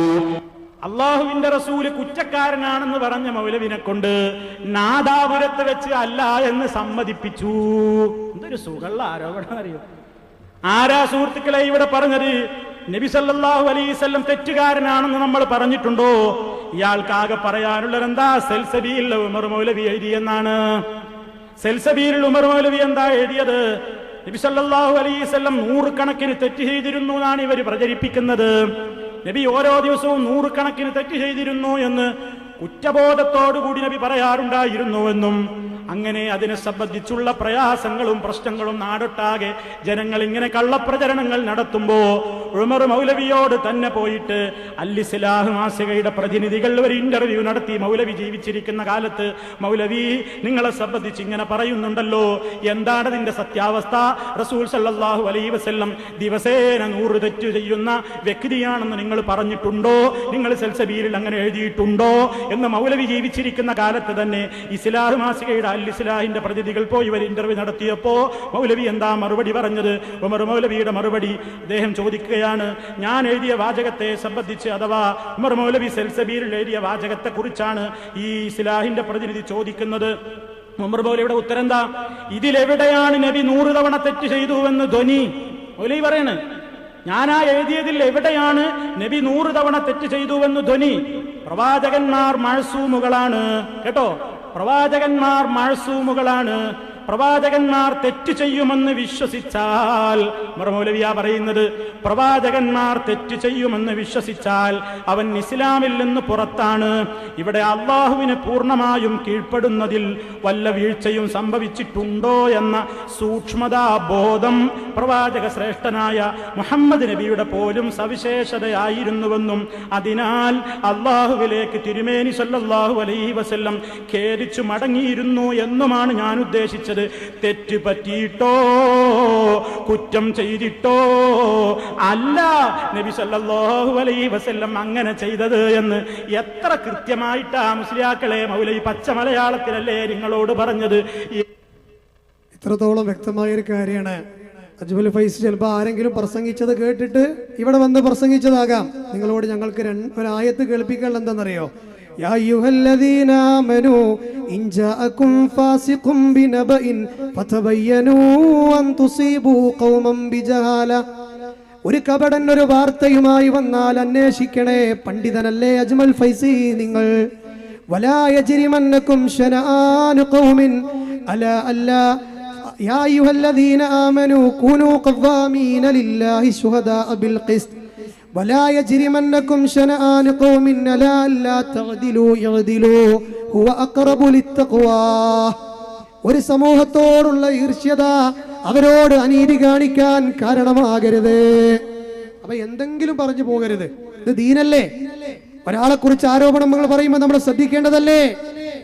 അള്ളാഹുവിന്റെ റസൂല് കുറ്റക്കാരനാണെന്ന് പറഞ്ഞ മൗലവിനെ കൊണ്ട് നാദാപുരത്ത് വെച്ച് അല്ല എന്ന് സമ്മതിപ്പിച്ചു. എന്തൊരു സുഖമുള്ള ആരോപണം അറിയോ? ആരാ സുഹൃത്തുക്കളെ ഇവിടെ പറഞ്ഞത്? നബി സല്ലല്ലാഹു അലൈഹി വസല്ലം തെറ്റുകാരനാണെന്ന് നമ്മൾ പറഞ്ഞിട്ടുണ്ടോ? ഇയാൾക്കാകെ പറയാനുള്ളത് എന്താ? സൽസബീൽ ഉമർ മൗലവി എഴുതിയെന്നാണ്. സൽസബീൽ ഉമർ മൗലവി എന്താ എഴുതിയത്? നബി സല്ലല്ലാഹു അലൈഹി വസല്ലം 100 കണക്കിന് തെറ്റ് ചെയ്തിരുന്നു എന്നാണ് ഇവർ പ്രചരിപ്പിക്കുന്നത്. നബി ഓരോ ദിവസവും 100 കണക്കിന് തെറ്റ് ചെയ്തിരുന്നു എന്ന് കുറ്റബോധത്തോടുകൂടി നബി പറയാറുണ്ടായിരുന്നുവെന്നും അങ്ങനെ അതിനെ സംബന്ധിച്ചുള്ള പ്രയാസങ്ങളും പ്രശ്നങ്ങളും നാടൊട്ടാകെ ജനങ്ങൾ ഇങ്ങനെ കള്ളപ്രചരണങ്ങൾ നടത്തുമ്പോ ഉമർ മൗലവിയോട് തന്നെ പോയിട്ട് അൽ-ഇസ്ലാഹ് മാസികയുടെ പ്രതിനിധികൾ ഒരു ഇന്റർവ്യൂ നടത്തി. മൗലവി ജീവിച്ചിരിക്കുന്ന കാലത്ത്, മൗലവി നിങ്ങളെ സംബന്ധിച്ച് ഇങ്ങനെ പറയുന്നുണ്ടല്ലോ, എന്താണ് അതിന്റെ സത്യാവസ്ഥ? റസൂൽ സല്ലല്ലാഹു അലൈഹി വസല്ലം ദിവസേന 100 തെറ്റ് ചെയ്യുന്ന വ്യക്തിയാണെന്ന് നിങ്ങൾ പറഞ്ഞിട്ടുണ്ടോ? നിങ്ങൾ സൽസബീലിൽ അങ്ങനെ എഴുതിയിട്ടുണ്ടോ എന്ന് മൗലവി ജീവിച്ചിരിക്കുന്ന കാലത്ത് തന്നെ ഇസ്ലാഹ് മാസികയുടെ അൽ-ഇസ്ലാഹിന്റെ പ്രതിനിധികൾ പോയി ഒരു ഇന്റർവ്യൂ നടത്തിയപ്പോ മൗലവി എന്താ മറുപടി പറഞ്ഞത്? ഉമർ മൗലവിയുടെ മറുപടി അദ്ദേഹം ചോദിക്കുകയാണ്, ഞാൻ എഴുതിയ വാചകത്തെ സംബന്ധിച്ച്, അഥവാ ഉമർ മൗലവി സൽസബീലിൽ എഴുതിയ വാചകത്തെ കുറിച്ചാണ് ഈ ഇസ്ലാഹിന്റെ പ്രതിനിധി ചോദിക്കുന്നത്. ഉമർ മൗലവിയുടെ ഉത്തരം എന്താ? ഇതിലെവിടെയാണ് നബി 100 തവണ തെറ്റ് ചെയ്തു എന്ന് ധ്വനി? മൗലവി പറയാണ്, ഞാനാ എഴുതിയതിൽ എവിടെയാണ് നബി 100 തവണ തെറ്റ് ചെയ്തുവെന്ന് ധ്വനി? പ്രവാചകന്മാർ മഅ്സൂമുകളാണ് കേട്ടോ, പ്രവാചകന്മാർ മഅ്സൂമുകളാണ്. പ്രവാചകന്മാർ തെറ്റ് ചെയ്യുമെന്ന് വിശ്വസിച്ചാൽ, മൗലവിയാ പറയുന്നത്, പ്രവാചകന്മാർ തെറ്റ് ചെയ്യുമെന്ന് വിശ്വസിച്ചാൽ അവൻ ഇസ്ലാമിൽ നിന്ന് പുറത്താണ്. ഇവിടെ അള്ളാഹുവിന് പൂർണ്ണമായും കീഴ്പ്പെടുന്നതിൽ വല്ല വീഴ്ചയും സംഭവിച്ചിട്ടുണ്ടോ എന്ന സൂക്ഷ്മതാ ബോധം പ്രവാചക ശ്രേഷ്ഠനായ മുഹമ്മദ് നബിയുടെ പോലും സവിശേഷതയായിരുന്നുവെന്നും അതിനാൽ അള്ളാഹുവിലേക്ക് തിരുമേനി സല്ലല്ലാഹു അലൈഹി വസല്ലം ഖേദിച്ചു മടങ്ങിയിരുന്നു എന്നുമാണ് ഞാൻ ഉദ്ദേശിച്ചത്. തെറ്റ് പറ്റിയിട്ടോ കുറ്റം ചെയ്തിട്ടോ അല്ല നബി സല്ലല്ലാഹു അലൈഹി വസല്ലം അങ്ങനെ ചെയ്തത് എന്ന് എത്ര കൃത്യമായിട്ടാ മുസ്ലിയാക്കളെ മൗലവി പച്ച മലയാളത്തിലല്ലേ നിങ്ങളോട് പറഞ്ഞത്. ഇത്രത്തോളം വ്യക്തമായൊരു കാര്യമാണ്. അജ്മൽ ഫൈസ് ചിലപ്പോൾ ആരെങ്കിലും പ്രസംഗിച്ചത് കേട്ടിട്ട് ഇവിടെ വന്ന് പ്രസംഗിച്ചതാകാം. നിങ്ങളോട് ഞങ്ങൾക്ക് ഒരായത്ത് കേൾപ്പിക്കാൻ എന്താണെന്നറിയോ? യാ അയ്യുഹല്ലദീന ആമനൂ ഇൻ ജാഅകും ഫാസിഖും ബിനബഇൻ ഫതബയ്യനൂ അൻ തുസീബൂ ഖൗമൻ ബിജഹാല. ഒരു കപടൻ ഒരു വാർത്തയുമായി വന്നാൽ അന്വേഷിക്കണേ. പണ്ഡിതനല്ലേ അജ്മൽ ഫൈസി നിങ്ങൾ. വലാ യജ്രിമന്നകും ശനആനു ഖൗമിൻ അലാ അല്ലാ യാ അയ്യുഹല്ലദീന ആമനൂ കൂനൂ ഖവ്വാമീന ലില്ലാഹി ശുഹദാഅ ബിൽ ഖിസ്ത് വലാ യജ്രിമന്നകും ശനആനു ഖൗമിൻ അലാ അല്ലാ തഅദിലൂ യഅദിലൂ ഹുവ അഖറബു ലിത്തഖ്വാ. ഒരു സമൂഹത്തോടുള്ള ഈർഷ്യത, അവരോട് അനീതി കാണിക്കാൻ കാരണമാകരുത്. അപ്പൊ എന്തെങ്കിലും പറഞ്ഞു പോകരുത്. ഇത് ദീനല്ലേ? ഒരാളെ കുറിച്ച് ആരോപണം നമ്മൾ പറയുമ്പോൾ നമ്മൾ ശ്രദ്ധിക്കേണ്ടതല്ലേ?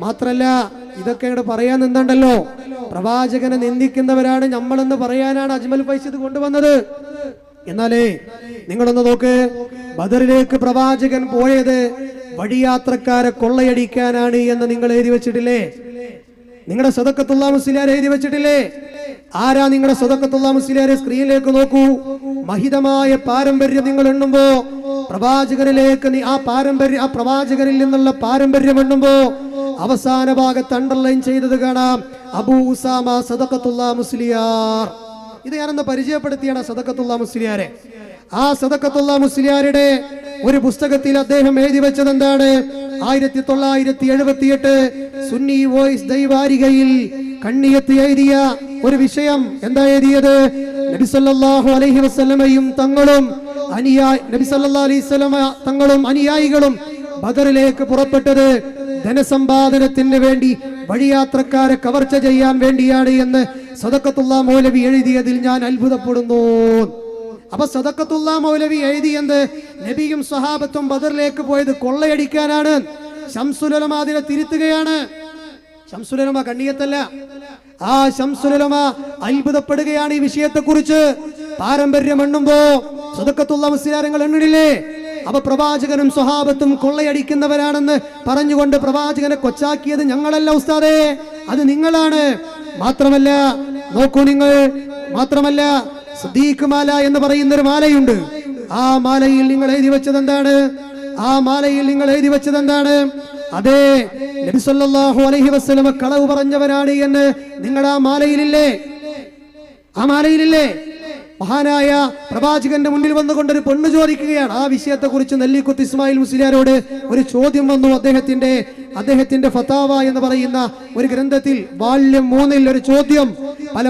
മാത്രല്ല ഇതൊക്കെ ഇവിടെ പറയാൻ നിന്നുണ്ടല്ലോ, പ്രവാചകനെ നിന്ദിക്കുന്നവരാണ് നമ്മളെന്ന് പറയാനാണ് അജ്മൽ ഫൈസ് ഇത് കൊണ്ടുവന്നത്. എന്നാലേ നിങ്ങളൊന്ന് നോക്ക്, ബദറിലേക്ക് പ്രവാചകൻ പോയത് വഴിയാത്രക്കാരെ കൊള്ളയടിക്കാനാണ് എന്ന് നിങ്ങൾ എഴുതി വെച്ചിട്ടില്ലേ? നിങ്ങളുടെ സദഖത്തുള്ള മുസ്ലിയാർ എഴുതി വെച്ചിട്ടില്ലേ? ആരാ നിങ്ങളുടെ സദഖത്തുള്ള മുസ്ലിയാരെ? സ്ക്രീനിലേക്ക് നോക്കൂ. മഹിതമായ പാരമ്പര്യം നിങ്ങൾ എണ്ണുമ്പോ പ്രവാചകനിലേക്ക് ആ പ്രവാചകനിൽ നിന്നുള്ള പാരമ്പര്യം എണ്ണുമ്പോ അവസാന ഭാഗത്ത് അണ്ടർലൈൻ ചെയ്തത് കാണാം, അബൂ ഉസാമ സദഖത്തുള്ള മുസ്ലിയാർ. ഇത് ഞാനെന്ന് പരിചയപ്പെടുത്തിയാണ് സദഖത്തുള്ള മുസ്ലിയാരെ. ആ സദഖത്തുള്ള മുസ്ലിയാരുടെ ഒരു പുസ്തകത്തിൽ അദ്ദേഹം എഴുതി വെച്ചത് എന്താണ്? 1978 സുന്നി വോയിസ് ദൈവാരികയിൽ കണ്ണിയത്ത് എഴുതിയ ഒരു വിഷയം. എന്താ എഴുതിയത്? നബി സല്ലല്ലാഹു അലൈഹി വസല്ലമയും തങ്ങളും അനുയായികളും ബദറിലേക്ക് പുറപ്പെട്ടത് ധനസമ്പാദനത്തിന് വേണ്ടി, വഴിയാത്രക്കാരെ കവർച്ച ചെയ്യാൻ വേണ്ടിയാണ് എന്ന് സദഖത്തുള്ള മൗലവി എഴുതിയതിൽ ഞാൻ അത്ഭുതപ്പെടുന്നു. അപ്പൊ സദഖത്തുള്ള മൗലവി എഴുതിയത് നബിയും സ്വഹാബത്തും ബദറിലേക്ക് പോയത് കൊള്ളയടിക്കാനാണ്. ശംസുൽ ഉലമ അതിനെ തിരുത്തുകയാണ്. ശംസുൽ ഉലമ കണ്ണിയത്തല്ല. ആ ശംസുൽ ഉലമ അത്ഭുതപ്പെടുകയാണ് ഈ വിഷയത്തെക്കുറിച്ച്. പാരമ്പര്യം എണ്ണുമ്പോ സദഖത്തുള്ള മുസ്ലിയാരങ്ങൾ എണ്ണില്ലേ? അപ്പൊ പ്രവാചകനും സ്വഹാബത്തും കൊള്ളയടിക്കുന്നവരാണെന്ന് പറഞ്ഞുകൊണ്ട് പ്രവാചകനെ കൊച്ചാക്കിയത് ഞങ്ങളല്ല ഉസ്താദേ, അത് നിങ്ങളാണ്. മാത്രമല്ല നോക്കൂ നിങ്ങൾ, മാത്രമല്ല സിദ്ദീഖ് മാല എന്ന് പറയുന്ന ഒരു മാലയുണ്ട്. ആ മാലയിൽ നിങ്ങൾ എഴുതി വെച്ചത് എന്താണ്? അതെ, നബി സല്ലല്ലാഹു അലൈഹി വസല്ലം കളവ് പറഞ്ഞവനാണ് എന്ന് നിങ്ങൾ ആ മാലയിലില്ലേ? മഹാനായ പ്രവാചകന്റെ മുന്നിൽ വന്നുകൊണ്ടൊരു പെണ്ണ് ചോദിക്കുകയാണ്. ആ വിഷയത്തെ കുറിച്ച് നെല്ലിക്കുത്ത് ഇസ്മായിൽ മുസ്ലിയാരോട് ഒരു ചോദ്യം വന്നു. അദ്ദേഹത്തിന്റെ ഫതാവ എന്ന് പറയുന്ന ഒരു ഗ്രന്ഥത്തിൽ വാള്യം 3 ഒരു ചോദ്യം. പല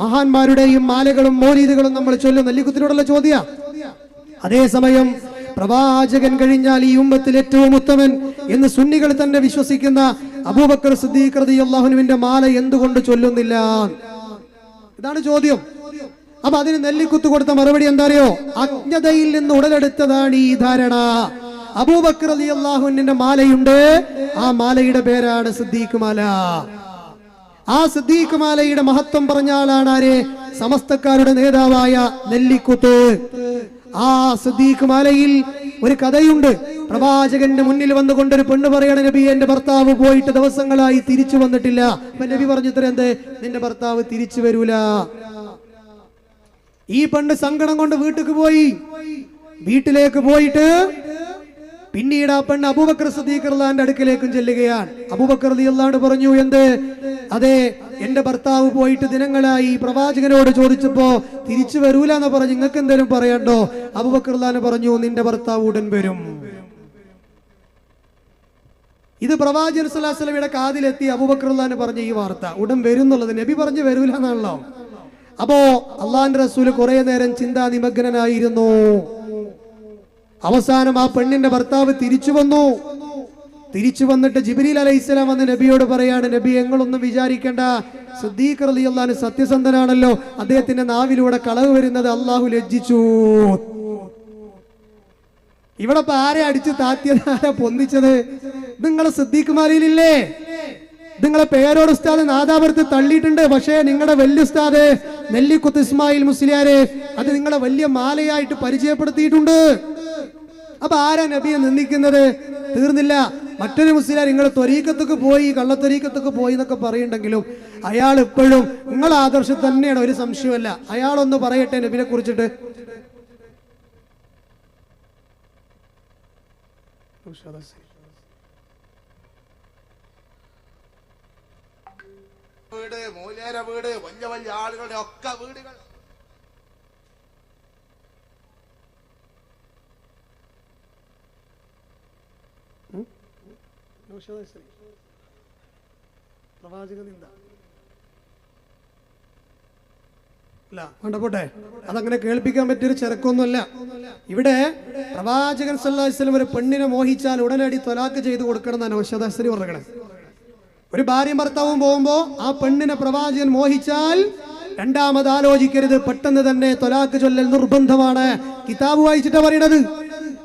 മഹാന്മാരുടെയും മാലകളും മൗലീദുകളും നമ്മൾ ചൊല്ലും. നെല്ലിക്കുത്തിനോടുള്ള ചോദ്യ. അതേസമയം പ്രവാചകൻ കഴിഞ്ഞാൽ ഈ ഉമ്മത്തിൽ ഏറ്റവും ഉത്തമൻ എന്ന് സുന്നികൾ തന്നെ വിശ്വസിക്കുന്ന അബൂബക്കർ സിദ്ദീഖ് റളിയല്ലാഹു അൻഹുവിന്റെ മാല എന്തുകൊണ്ട് ചൊല്ലുന്നില്ല? ഇതാണ് ചോദ്യം. അപ്പൊ അതിന് നെല്ലിക്കുത്ത് കൊടുത്ത മറുപടി എന്താ അറിയോ? അജ്ഞതയിൽ നിന്ന് ഉടലെടുത്തതാണ് ഈ ധാരണ. അബൂബക്കർ റളിയല്ലാഹു അൻഹുവിന്റെ മാലയുണ്ട്, ആ മാലയുടെ പേരാണ് സിദ്ദീഖ് മാല. ആ സിദ്ദീഖ് മാലയുടെ മഹത്വം പറഞ്ഞ ആളാണ് ആര്? സമസ്തക്കാരുടെ നേതാവായ നെല്ലിക്കുത്ത്. ആ സിദ്ദീഖ് മാലയിൽ ഒരു കഥയുണ്ട്. പ്രവാചകന്റെ മുന്നിൽ വന്നുകൊണ്ട് ഒരു പെണ്ണ് പറയണ, നബി എന്റെ ഭർത്താവ് പോയിട്ട് ദിവസങ്ങളായി തിരിച്ചു വന്നിട്ടില്ല. അപ്പൊ നബി പറഞ്ഞു, എന്ത്? നിന്റെ ഭർത്താവ് തിരിച്ചു വരൂല. ഈ പെണ്ണ് സങ്കടം കൊണ്ട് വീട്ടിലേക്ക് പോയിട്ട് പിന്നീട് ആ പെണ്ണ് അബൂബക്കർ സിദ്ദീഖ് റളിയല്ലാഹുവിന്റെ അടുക്കലേക്കും ചെല്ലുകയാണ്. അബൂബക്കർ റളിയല്ലാഹു പറഞ്ഞു, എന്ത്? അതെ, എന്റെ ഭർത്താവ് പോയിട്ട് ദിനങ്ങളായി. പ്രവാചകനോട് ചോദിച്ചപ്പോ തിരിച്ചു വരൂല എന്ന് പറഞ്ഞു. നിങ്ങൾക്ക് എന്തെങ്കിലും പറയണ്ടോ? അബൂബക്കർ റളിയല്ലാഹു പറഞ്ഞു, നിന്റെ ഭർത്താവ് ഉടൻ വരും. ഇത് പ്രവാചകൻ സല്ലല്ലാഹു അലൈഹി വസല്ലമയുടെ കാതിലെത്തി അബൂബക്കർ റളിയല്ലാഹു അൻഹു പറഞ്ഞ ഈ വാർത്ത ഉടൻ വരുന്നുള്ളത് നബി പറഞ്ഞു വരൂല എന്നാണല്ലോ. അപ്പോ അള്ളാഹിന്റെ റസൂല് കുറെ നേരം ചിന്താ നിമഗ്നനായിരുന്നു. അവസാനം ആ പെണ്ണിന്റെ ഭർത്താവ് തിരിച്ചു വന്നു. തിരിച്ചു വന്നിട്ട് ജിബ്രീൽ അലൈഹിസ്സലാം വന്ന് നബിയോട് പറയാണ്, നബി ഞങ്ങളൊന്നും വിചാരിക്കേണ്ട, സിദ്ദീഖ് റളിയല്ലാഹു അൻഹു സത്യസന്ധനാണല്ലോ, അദ്ദേഹത്തിന്റെ നാവിലൂടെ കളവ് വരുന്നത് അള്ളാഹു ലജ്ജിച്ചു. ഇവിടെ ഇപ്പൊ ആരെ അടിച്ച് താത്തിയത്, ആരാ പൊന്തിച്ചത്? നിങ്ങളെ സിദ്ദീഖ്മാരിലില്ലേ? നിങ്ങളെ പേരോട് ഉസ്താദ് നാദാപുരത്ത് തള്ളിയിട്ടുണ്ട്. പക്ഷേ നിങ്ങളുടെ വലിയ ഉസ്താദ് നെല്ലിക്കുത്ത് ഇസ്മായിൽ മുസ്ലിയാരെ അത് നിങ്ങളെ വലിയ മാലയായിട്ട് പരിചയപ്പെടുത്തിയിട്ടുണ്ട്. അപ്പൊ ആരാ നബിയെ നിന്ദിക്കുന്നത്? തീർന്നില്ല. മറ്റൊരു മുസ്ലിയാർ നിങ്ങൾ ത്വരീക്കത്തൊക്കെ പോയി, കള്ളത്വരീക്കത്തൊക്കെ പോയി എന്നൊക്കെ പറയുന്നുണ്ടെങ്കിലും അയാൾ ഇപ്പോഴും നിങ്ങളെ ആദർശം തന്നെയാണ്, ഒരു സംശയമല്ല. അയാളൊന്ന് പറയട്ടെ നബിനെ കുറിച്ചിട്ട്. വീട്, മൂലേര വീട്, വലിയ വലിയ ആളുകളുടെ ഒക്കെ വീടുകൾ. പോട്ടെ, അതങ്ങനെ കേൾപ്പിക്കാൻ പറ്റിയൊരു ചെറുക്കൊന്നുമല്ല. ഇവിടെ പ്രവാചകൻ സല്ലല്ലാഹു അലൈഹി വസല്ലം ഒരു പെണ്ണിനെ മോഹിച്ചാൽ ഉടനടി ത്വലാഖ് ചെയ്ത് കൊടുക്കണം എന്നാണ് നൗഷാദ് പറഞ്ഞത്. ഒരു ഭാര്യയും ഭർത്താവും പോകുമ്പോ ആ പെണ്ണിനെ പ്രവാചകൻ മോഹിച്ചാൽ രണ്ടാമത് ആലോചിക്കരുത്, പെട്ടെന്ന് തന്നെ ത്വലാഖ് ചൊല്ലൽ നിർബന്ധമാണ്. കിതാബ് വായിച്ചിട്ടാ പറയണത്.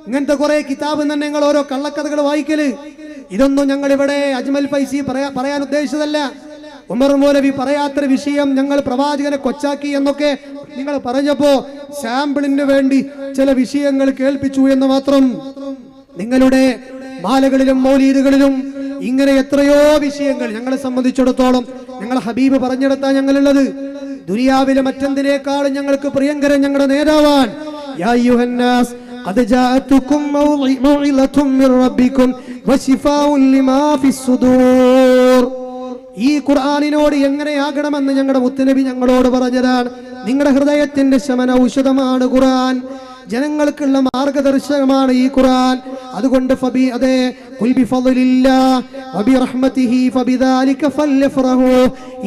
ഇങ്ങനത്തെ കുറെ കിതാബ് തന്നെ നിങ്ങൾ ഓരോ കള്ളക്കഥകൾ വായിക്കല്. ഇതൊന്നും ഞങ്ങൾ ഇവിടെ അജ്മൽ ഫൈസി പറയാൻ ഉദ്ദേശിച്ചതല്ല. ഉമർ മൗലവി പറയാത്തൊരു വിഷയം ഞങ്ങൾ പ്രവാചകനെ കൊച്ചാക്കി എന്നൊക്കെ നിങ്ങൾ പറഞ്ഞപ്പോ സാമ്പിളിന് വേണ്ടി ചില വിഷയങ്ങൾ കേൾപ്പിച്ചു എന്ന് മാത്രം. നിങ്ങളുടെ മാലകളിലും മൗലീദുകളിലും ഇങ്ങനെ എത്രയോ വിഷയങ്ങൾ ഞങ്ങളെ സംബന്ധിച്ചിടത്തോളം ഞങ്ങൾ ഹബീബ് പറഞ്ഞെടുത്താ ഞങ്ങളുള്ളത്. ദുനിയാവിലെ മറ്റെന്തിനേക്കാളും ഞങ്ങൾക്ക് പ്രിയങ്കരൻ ഞങ്ങളുടെ നേതാവാൻ. യാ അയ്യുഹന്നാസ് ഖദ് ജാഅതുകും മൗഇളതും മിർ റബ്ബികും വശിഫാഉൻ ലിമാ ഫിസ് സുദൂർ. ഈ ഖുർആനിനോട് എങ്ങനെയാകണമെന്ന് ഞങ്ങളുടെ മുത്തുനബി ഞങ്ങളോട് പറഞ്ഞതാണ്. നിങ്ങളുടെ ഹൃദയത്തിന്റെ ശമന ഔഷധമാണ് ഖുർആൻ. ജനങ്ങൾക്കുള്ള മാർഗദർശകമാണ് ഈ ഖുർആൻ. അതുകൊണ്ട്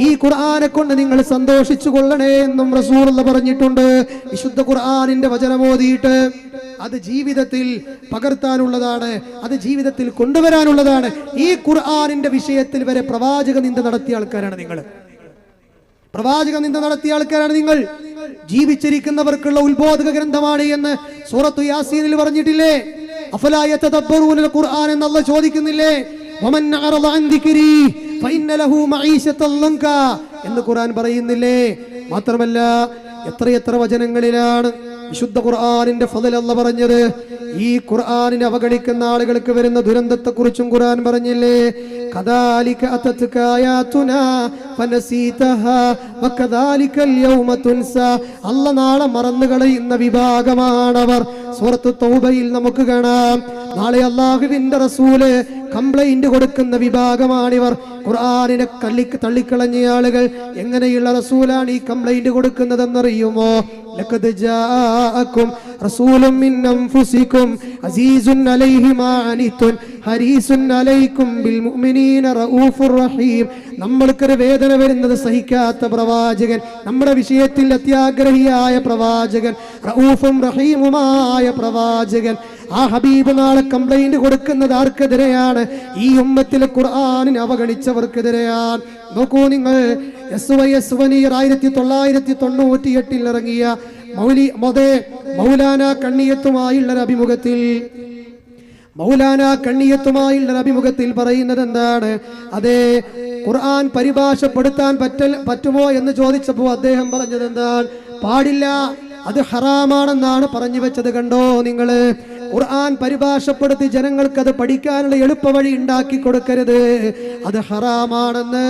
ഈ ഖുർആനെ കൊണ്ട് നിങ്ങൾ സന്തോഷിച്ചു കൊള്ളണേ എന്നും റസൂലുള്ളാഹി പറഞ്ഞിട്ടുണ്ട്. വിശുദ്ധ ഖുർആനിന്റെ വചനമോദിയിട്ട് അത് ജീവിതത്തിൽ പകർത്താനുള്ളതാണ്, അത് ജീവിതത്തിൽ കൊണ്ടുവരാനുള്ളതാണ്. ഈ ഖുർആനിന്റെ വിഷയത്തിൽ വരെ പ്രവാചക നിന്ദ നടത്തിയ ആൾക്കാരാണ് നിങ്ങൾ. പ്രവാചക നിന്ദ നടത്തിയ ആൾക്കാരാണ് നിങ്ങൾ. ജീവിച്ചിരിക്കുന്നവർക്കുള്ള ഉത്ബോധക ഗ്രന്ഥമാണ് എന്ന് സൂറത്തു യാസീനിൽ പറഞ്ഞിട്ടില്ലേ? അഫലാ യതദബ്ബറൂനൽ ഖുർആൻ എന്ന് അല്ലാഹു ചോദിക്കുന്നില്ലേ? വമൻ അറദ അൻ ദിക്രി ഫഇന്ന ലഹു മഈശതൻ ലൻക എന്ന് ഖുർആൻ പറയുന്നില്ലേ? മാത്രമല്ല എത്രയെത്ര വചനങ്ങളിലാണ് വിശുദ്ധ ഖുർആനിന്റെ ഫളൽ അല്ലാഹു പറഞ്ഞത്. ഈ ഖുർആനിനെ അവഗണിക്കുന്ന ആളുകൾക്ക് വരുന്ന ദുരന്തത്തെ കുറിച്ചും ഖുർആൻ പറഞ്ഞില്ലേ? കദാലിക അതത്ക ആയാതുനാ ഫനസീതഹാ വകദാലികൽ യൗമ തുൻസാ. അല്ലാഹ് നാളെ മറന്നു കളയുന്ന വിഭാഗമാണവർ. സൂറത്ത് തൗബയിൽ നമുക്ക് കാണാം. നാളെ അല്ലാഹുവിന്റെ റസൂല് കംപ്ലൈന്റ് കൊടുക്കുന്ന വിഭാഗമാണിവർ. ഖുർആനിനെ തള്ളിക്കളഞ്ഞ ആളുകൾ. എങ്ങനെയുള്ള റസൂലാണ് ഈ കംപ്ലൈന്റ് കൊടുക്കുന്നതെന്നറിയുമോ? ലഖദ് ജാഅകും റസൂലുൻ മിൻ അൻഫുസികും അസീസുൻ അലൈഹി മാ അനിതുൻ ഹരീസുൻ അലൈക്കും ബിൽ മുഅ്മിനീന റഊഫുർ റഹീം. നമ്മൾക്കൊരു വേദന വരുന്നത് സഹിക്കാത്ത പ്രവാചകൻ, നമ്മുടെ വിഷയത്തിൽ അത്യാഗ്രഹിയായ പ്രവാചകൻ, റഊഫും റഹീമുമായ പ്രവാചകൻ. ആ ഹബീബ് നാളെ കംപ്ലൈന്റ് കൊടുക്കുന്നത് ആർക്കെതിരെയാണ്? ഈ ഉമ്മത്തിലെ ഖുർആനിനെ അവഗണിച്ചവർക്കെതിരെയാണ്. നോക്കൂ നിങ്ങൾ, SYS വനീർ 1998 ഇറങ്ങിയ മൗലാന കണ്ണിയത്തുമായുള്ള അഭിമുഖത്തിൽ പറയുന്നത് എന്താണ്? അതെ, ഖുർആൻ പരിഭാഷപ്പെടുത്താൻ പറ്റുമോ എന്ന് ചോദിച്ചപ്പോൾ അദ്ദേഹം പറഞ്ഞത് എന്താണ്? പാടില്ല, അത് ഹറാമാണെന്നാണ് പറഞ്ഞു വെച്ചത്. കണ്ടോ നിങ്ങള്, ഖുർആൻ പരിഭാഷപ്പെടുത്തി ജനങ്ങൾക്ക് അത് പഠിക്കാനുള്ള എളുപ്പവഴി ഉണ്ടാക്കി കൊടുക്കരുത്, അത് ഹറാമാണെന്ന്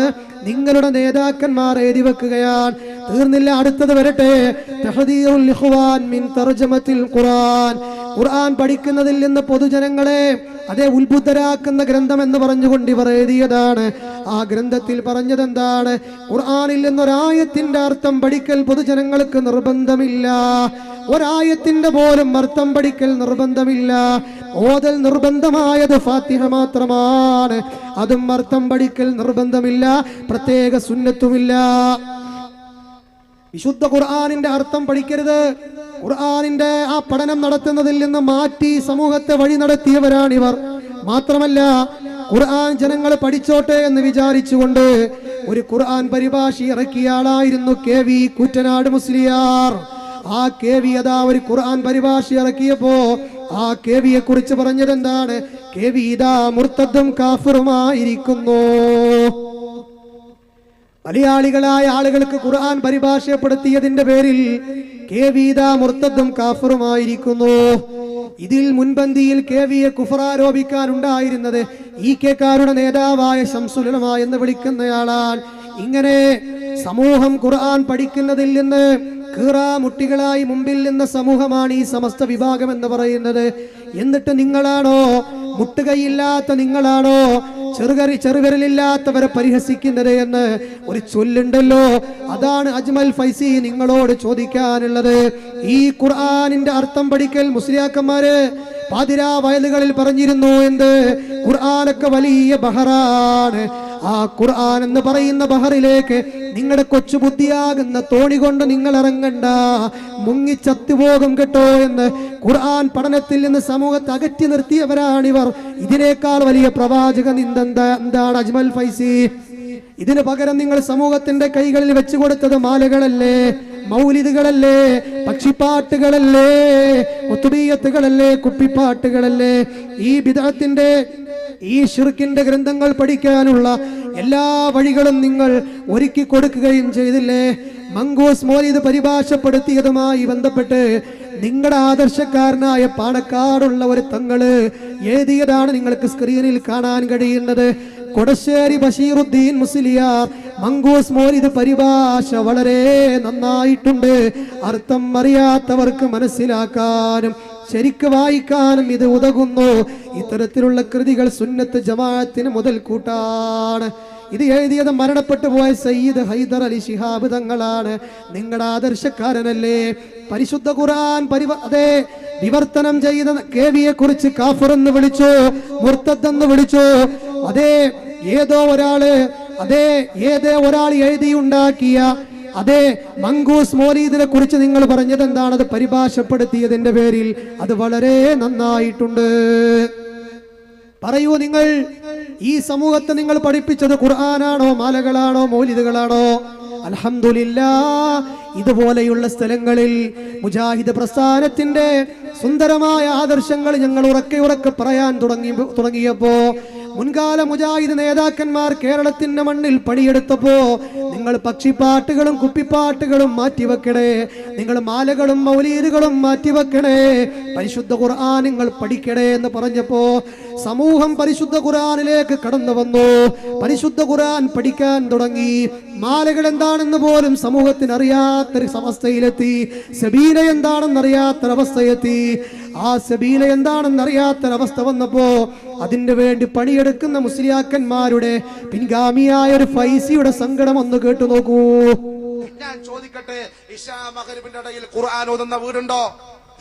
നിങ്ങളുടെ നേതാക്കന്മാർ എഴുതി വെക്കുകയാണ്. തീർന്നില്ല, അടുത്തത് വരട്ടെ. തഹദീറുൽ ഇഖ്വാൻ മിൻ തർജമത്തിൽ ഖുർആൻ. ഖുർആൻ പഠിക്കുന്നതിൽ നിന്ന് പൊതുജനങ്ങളെ അതേ ഉത്ബുദ്ധരാക്കുന്ന ഗ്രന്ഥം എന്ന് പറഞ്ഞുകൊണ്ട് ഇവർ എഴുതിയതാണ്. ആ ഗ്രന്ഥത്തിൽ പറഞ്ഞത് എന്താണ്? ഖുർആനിൽ നിന്നൊരായത്തിന്റെ അർത്ഥം പഠിക്കൽ പൊതുജനങ്ങൾക്ക് നിർബന്ധമില്ല. ഒരായത്തിന്റെ പോലും അർത്ഥം പഠിക്കൽ നിർബന്ധമില്ല. ഓതൽ നിർബന്ധമായത് ഫാത്തിഹ മാത്രമാണ്. അതും അർത്ഥം പഠിക്കൽ നിർബന്ധമില്ല, പ്രത്യേക സുന്നത്തുമില്ല. വിശുദ്ധ ഖുർആനിന്റെ അർത്ഥം പഠിക്കരുത്. ഖുർആനിന്റെ ആ പഠനം നടത്തുന്നതിൽ നിന്ന് മാറ്റി സമൂഹത്തെ വഴി നടത്തിയവരാണിവർ. മാത്രമല്ല ഖുർആൻ ജനങ്ങൾ പഠിച്ചോട്ടെ എന്ന് വിചാരിച്ചുകൊണ്ട് ഒരു ഖുർആൻ പരിഭാഷ ഇറക്കിയ ആളായിരുന്നു KV കുറ്റനാട് മുസ്ലിയാർ. ആ KV അതാ ഒരു ഖുർആൻ പരിഭാഷ ഇറക്കിയപ്പോ ആ KVയെ കുറിച്ച് പറഞ്ഞത് എന്താണ്? KV ഇതാ മുർത്തദ്ദും കാഫിറുമായിരിക്കുന്നു. മലയാളികളായ ആളുകൾക്ക് ഖുർആൻ പരിഭാഷപ്പെടുത്തിയതിന്റെ പേരിൽ KV ഇതാ മുർത്തദ്ദും കാഫിറുമായിരിക്കുന്നു. ഇതിൽ മുൻപന്തിയിൽ KVയെ കുഫറാരോപിക്കാനുണ്ടായിരുന്നത് ഈക്കെക്കാരുടെ നേതാവായ ശംസുൽ ഉലമ എന്ന് വിളിക്കുന്നയാളാണ്. ഇങ്ങനെ സമൂഹം ഖുർആൻ പഠിക്കുന്നതിൽ നിന്ന് കീറാമുട്ടികളായി മുമ്പിൽ നിന്ന സമൂഹമാണ് ഈ സമസ്ത വിഭാഗം എന്ന് പറയുന്നത്. എന്നിട്ട് നിങ്ങളാണോ, മുട്ടുകൈയില്ലാത്ത നിങ്ങളാണോ ചെറുവിരലില്ലാത്തവരെ പരിഹസിക്കുന്നത് എന്ന് ഒരു ചൊല്ലുണ്ടല്ലോ. അതാണ് അജ്മൽ ഫൈസി നിങ്ങളോട് ചോദിക്കാനുള്ളത്. ഈ ഖുർആനിന്റെ അർത്ഥം പഠിക്കൽ മുസ്ലിയാക്കന്മാര് പാതിരാ വയലുകളിൽ പറഞ്ഞിരുന്നു. എന്ത്? ഖുർആനൊക്കെ വലിയ ബഹറാണ്. ആ ഖുർആൻ എന്ന് പറയുന്ന ബഹറിലേക്ക് നിങ്ങളുടെ കൊച്ചു ബുദ്ധിയാകുന്ന തോണി കൊണ്ട് നിങ്ങൾ ഇറങ്ങണ്ട, മുങ്ങിച്ചത്തുപോകും കേട്ടോ എന്ന് ഖുർആൻ പഠനത്തിൽ നിന്ന് സമൂഹത്തെ അകറ്റി നിർത്തിയവരാണിവർ. ഇതിനേക്കാൾ വലിയ പ്രവാചക എന്താണ് അജ്മൽ ഫൈസി? ഇതിനു പകരം നിങ്ങൾ സമൂഹത്തിന്റെ കൈകളിൽ വെച്ചു കൊടുത്തത് മാലകളല്ലേ, മൗലിദുകളല്ലേ, പക്ഷിപ്പാട്ടുകളല്ലേ, ഒത്തുബീയത്തുകളല്ലേ, കുപ്പിപ്പാട്ടുകളല്ലേ? ഈ ബിദ്അത്തിന്റെ ഈ ശിർക്കിന്റെ ഗ്രന്ഥങ്ങൾ പഠിക്കാനുള്ള എല്ലാ വഴികളും നിങ്ങൾ ഒരുക്കി കൊടുക്കുകയും ചെയ്തില്ലേ? മങ്കൂസ് മൗലിദ് പരിഭാഷപ്പെടുത്തിയതുമായി ബന്ധപ്പെട്ട് നിങ്ങളുടെ ആദർശക്കാരനായ പാണക്കാടുള്ള ഒരു തങ്ങള് എഴുതിയതാണ് നിങ്ങൾക്ക് സ്ക്രീനിൽ കാണാൻ കഴിയുന്നത്. കൊടശ്ശേരി ബഷീറുദ്ദീൻ മുസ്ലിയാർ മങ്കൂസ് മൗലിദ് പരിഭാഷ വളരെ നന്നായിട്ടുണ്ട്. അർത്ഥം അറിയാത്തവർക്ക് മനസ്സിലാക്കാനും ശരിക്ക് വായിക്കാനും ഇത് ഉതകുന്നു. ഇത്തരത്തിലുള്ള കൃതികൾ സുന്നത്ത് ജമാഅത്തിന് മുതൽ കൂട്ടാണ്. ഇത് എഴുതിയത് മരണപ്പെട്ടു പോയ സയ്യിദ് ഹൈദർ അലി ശിഹാബ് തങ്ങളാണ്. നിങ്ങളുടെ ആദർശക്കാരനല്ലേ? പരിശുദ്ധ ഖുർആൻ വിവർത്തനം ചെയ്ത KVയെ കുറിച്ച് കാഫിർ എന്ന് വിളിച്ചു, മുർത്തദ് എന്ന് വിളിച്ചു. ഏതോ ഒരാൾ എഴുതിയുണ്ടാക്കിയ മങ്കൂസ് മൗലീദിനെ കുറിച്ച് നിങ്ങൾ പറഞ്ഞത് എന്താണ്? അത് പരിഭാഷപ്പെടുത്തിയതിന്റെ പേരിൽ അത് വളരെ നന്നായിട്ടുണ്ട്. പറയൂ, നിങ്ങൾ ഈ സമൂഹത്തെ നിങ്ങൾ പഠിപ്പിച്ചത് ഖുർആനാണോ, മാലകളാണോ, മൗലിദുകളാണോ? അൽഹംദുലില്ലാഹ്, ഇതുപോലെയുള്ള സ്ഥലങ്ങളിൽ മുജാഹിദ് പ്രസ്ഥാനത്തിന്റെ സുന്ദരമായ ആദർശങ്ങൾ ഞങ്ങൾ ഉറക്കെ പറയാൻ തുടങ്ങിയപ്പോ മുൻകാല മുജാഹിദ് നേതാക്കന്മാർ കേരളത്തിന്റെ മണ്ണിൽ പണിയെടുത്തപ്പോ നിങ്ങൾ പക്ഷിപ്പാട്ടുകളും കുപ്പിപ്പാട്ടുകളും മാറ്റിവെക്കണേ, നിങ്ങൾ മാലകളും മൗലീദുകളും മാറ്റിവെക്കണേ, പരിശുദ്ധ ഖുർആൻ നിങ്ങൾ പഠിക്കണേ എന്ന് പറഞ്ഞപ്പോ സമൂഹം പരിശുദ്ധ ഖുർആനിലേക്ക് കടന്നു വന്നു. പരിശുദ്ധ ഖുർആൻ പഠിക്കാൻ തുടങ്ങി. മാലകൾ എന്താണെന്ന് പോലും സമൂഹത്തിന് അറിയാത്തൊരു അവസ്ഥയിലെത്തി. സബീല എന്താണെന്ന് അറിയാത്തൊരവസ്ഥയെത്തി. ആ സബീല എന്താണെന്ന് അറിയാത്തൊരവസ്ഥ വന്നപ്പോ അതിന് വേണ്ടി പണിയെടുക്കുന്ന മുസ്ലിയാക്കന്മാരുടെ പിൻഗാമിയായ ഒരു ഫൈസിയുടെ സങ്കടം ഒന്ന് കേട്ടു നോക്കൂ. ഞാൻ ചോദിക്കട്ടെ, ഇശാ മഗ്രിബിന്റെ ഇടയിൽ ഖുർആൻ ഓതുന്ന വീടുണ്ടോ?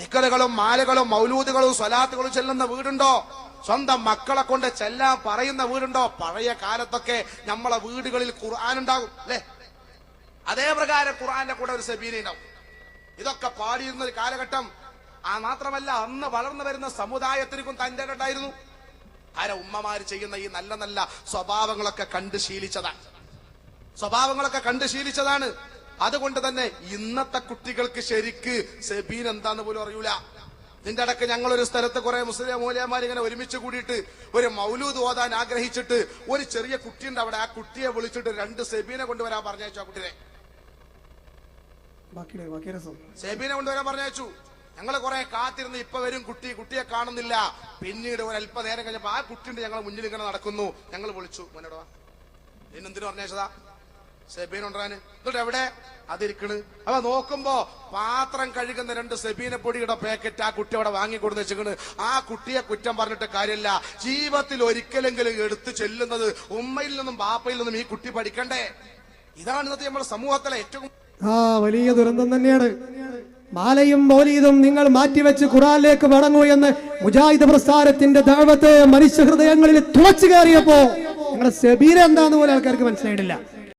ദിക്റുകളും മാലകളും മൗലൂദുകളും സ്വലാത്തുകളും ചെല്ലുന്ന വീടുണ്ടോ? സ്വന്തം മക്കളെ കൊണ്ട് ചെല്ലാൻ പറയുന്ന വീടുണ്ടോ? പഴയ കാലത്തൊക്കെ നമ്മളെ വീടുകളിൽ ഖുർആൻ ഉണ്ടാകും അല്ലെ? അതേ പ്രകാരം ഖുർആന്റെ കൂടെ ഒരു സബീന ഉണ്ടാവും. ഇതൊക്കെ പാടിയിരുന്ന ഒരു കാലഘട്ടം. മാത്രമല്ല, അന്ന് വളർന്നു വരുന്ന സമുദായത്തിനും തന്റെ ഉണ്ടായിരുന്നു. ഉമ്മമാര് ചെയ്യുന്ന ഈ നല്ല നല്ല സ്വഭാവങ്ങളൊക്കെ കണ്ട് ശീലിച്ചതാണ്. അതുകൊണ്ട് തന്നെ ഇന്നത്തെ കുട്ടികൾക്ക് ശരിക്ക് സബീൻ എന്താന്ന് പോലും അറിയൂല. ഇതിന്റെ ഇടയ്ക്ക് ഞങ്ങളൊരു സ്ഥലത്ത് കുറെ മുസ്ലിം മൂല്യന്മാർ ഇങ്ങനെ ഒരുമിച്ച് കൂടിയിട്ട് ഒരു മൗലൂദ് ഓതാൻ ആഗ്രഹിച്ചിട്ട് ഒരു ചെറിയ കുട്ടിയുണ്ട് അവിടെ. ആ കുട്ടിയെ വിളിച്ചിട്ട് 2 സെബീനെ കൊണ്ടുവരാൻ പറഞ്ഞയച്ചു. ആ കുട്ടിയെ സെബീനെ കൊണ്ടുവരാൻ പറഞ്ഞയച്ചു. ഞങ്ങൾ കുറെ കാത്തിരുന്ന് ഇപ്പൊ വരും കുട്ടിയെ കാണുന്നില്ല. പിന്നീട് ഒരു അല്പനേരം കഴിഞ്ഞപ്പോ ആ കുട്ടിയുടെ ഞങ്ങൾ മുന്നിൽ ഇങ്ങനെ നടക്കുന്നു. ഞങ്ങൾ വിളിച്ചു, മോനോടാ എന്നെന്തിനു പറഞ്ഞേച്ചതാ? സെബീൻ കൊണ്ടുവരാന്. എന്നിട്ട് എവിടെ അതിരിക്കണ്? അവ നോക്കുമ്പോ പാത്രം കഴുകുന്ന 2 സെബീന പൊടിയുടെ പാക്കറ്റ് ആ കുട്ടി അവിടെ വാങ്ങിക്കൊടുന്ന് വെച്ചിക്കണ്. ആ കുട്ടിയെ കുറ്റം പറഞ്ഞിട്ട് കാര്യമില്ല. ജീവിതത്തിൽ ഒരിക്കലെങ്കിലും എടുത്തു ചെല്ലുന്നത് ഉമ്മയിൽ നിന്നും ബാപ്പയിൽ നിന്നും ഈ കുട്ടി പഠിക്കണ്ടേ? ഇതാണ് ഇന്നത്തെ നമ്മുടെ സമൂഹത്തിലെ ഏറ്റവും വലിയ ദുരന്തം തന്നെയാണ്. മാലയും മൗലീദും നിങ്ങൾ മാറ്റിവെച്ച് ഖുർആനിലേക്ക് മടങ്ങൂ എന്ന് മുജാഹിദ് പ്രസ്ഥാനത്തിന്റെ ദഅവത്ത് മനുഷ്യ ഹൃദയങ്ങളിൽ തുളച്ചു കയറിയപ്പോ നിങ്ങളുടെ സെബീര എന്താന്ന് പോലും ആൾക്കാർക്ക് മനസ്സിലായിട്ടില്ല.